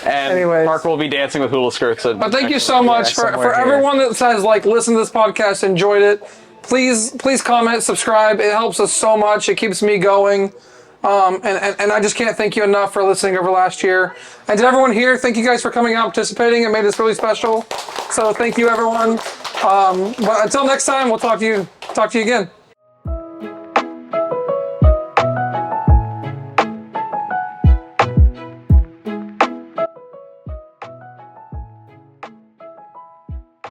and anyways, Mark will be dancing with hula skirts. But thank you so much for everyone that says like listen to this podcast, enjoyed it. Please comment, subscribe. It helps us so much. It keeps me going. And I just can't thank you enough for listening over last year. And to everyone here, thank you guys for coming out, participating. It made this really special. So thank you, everyone. But until next time, we'll talk to you again.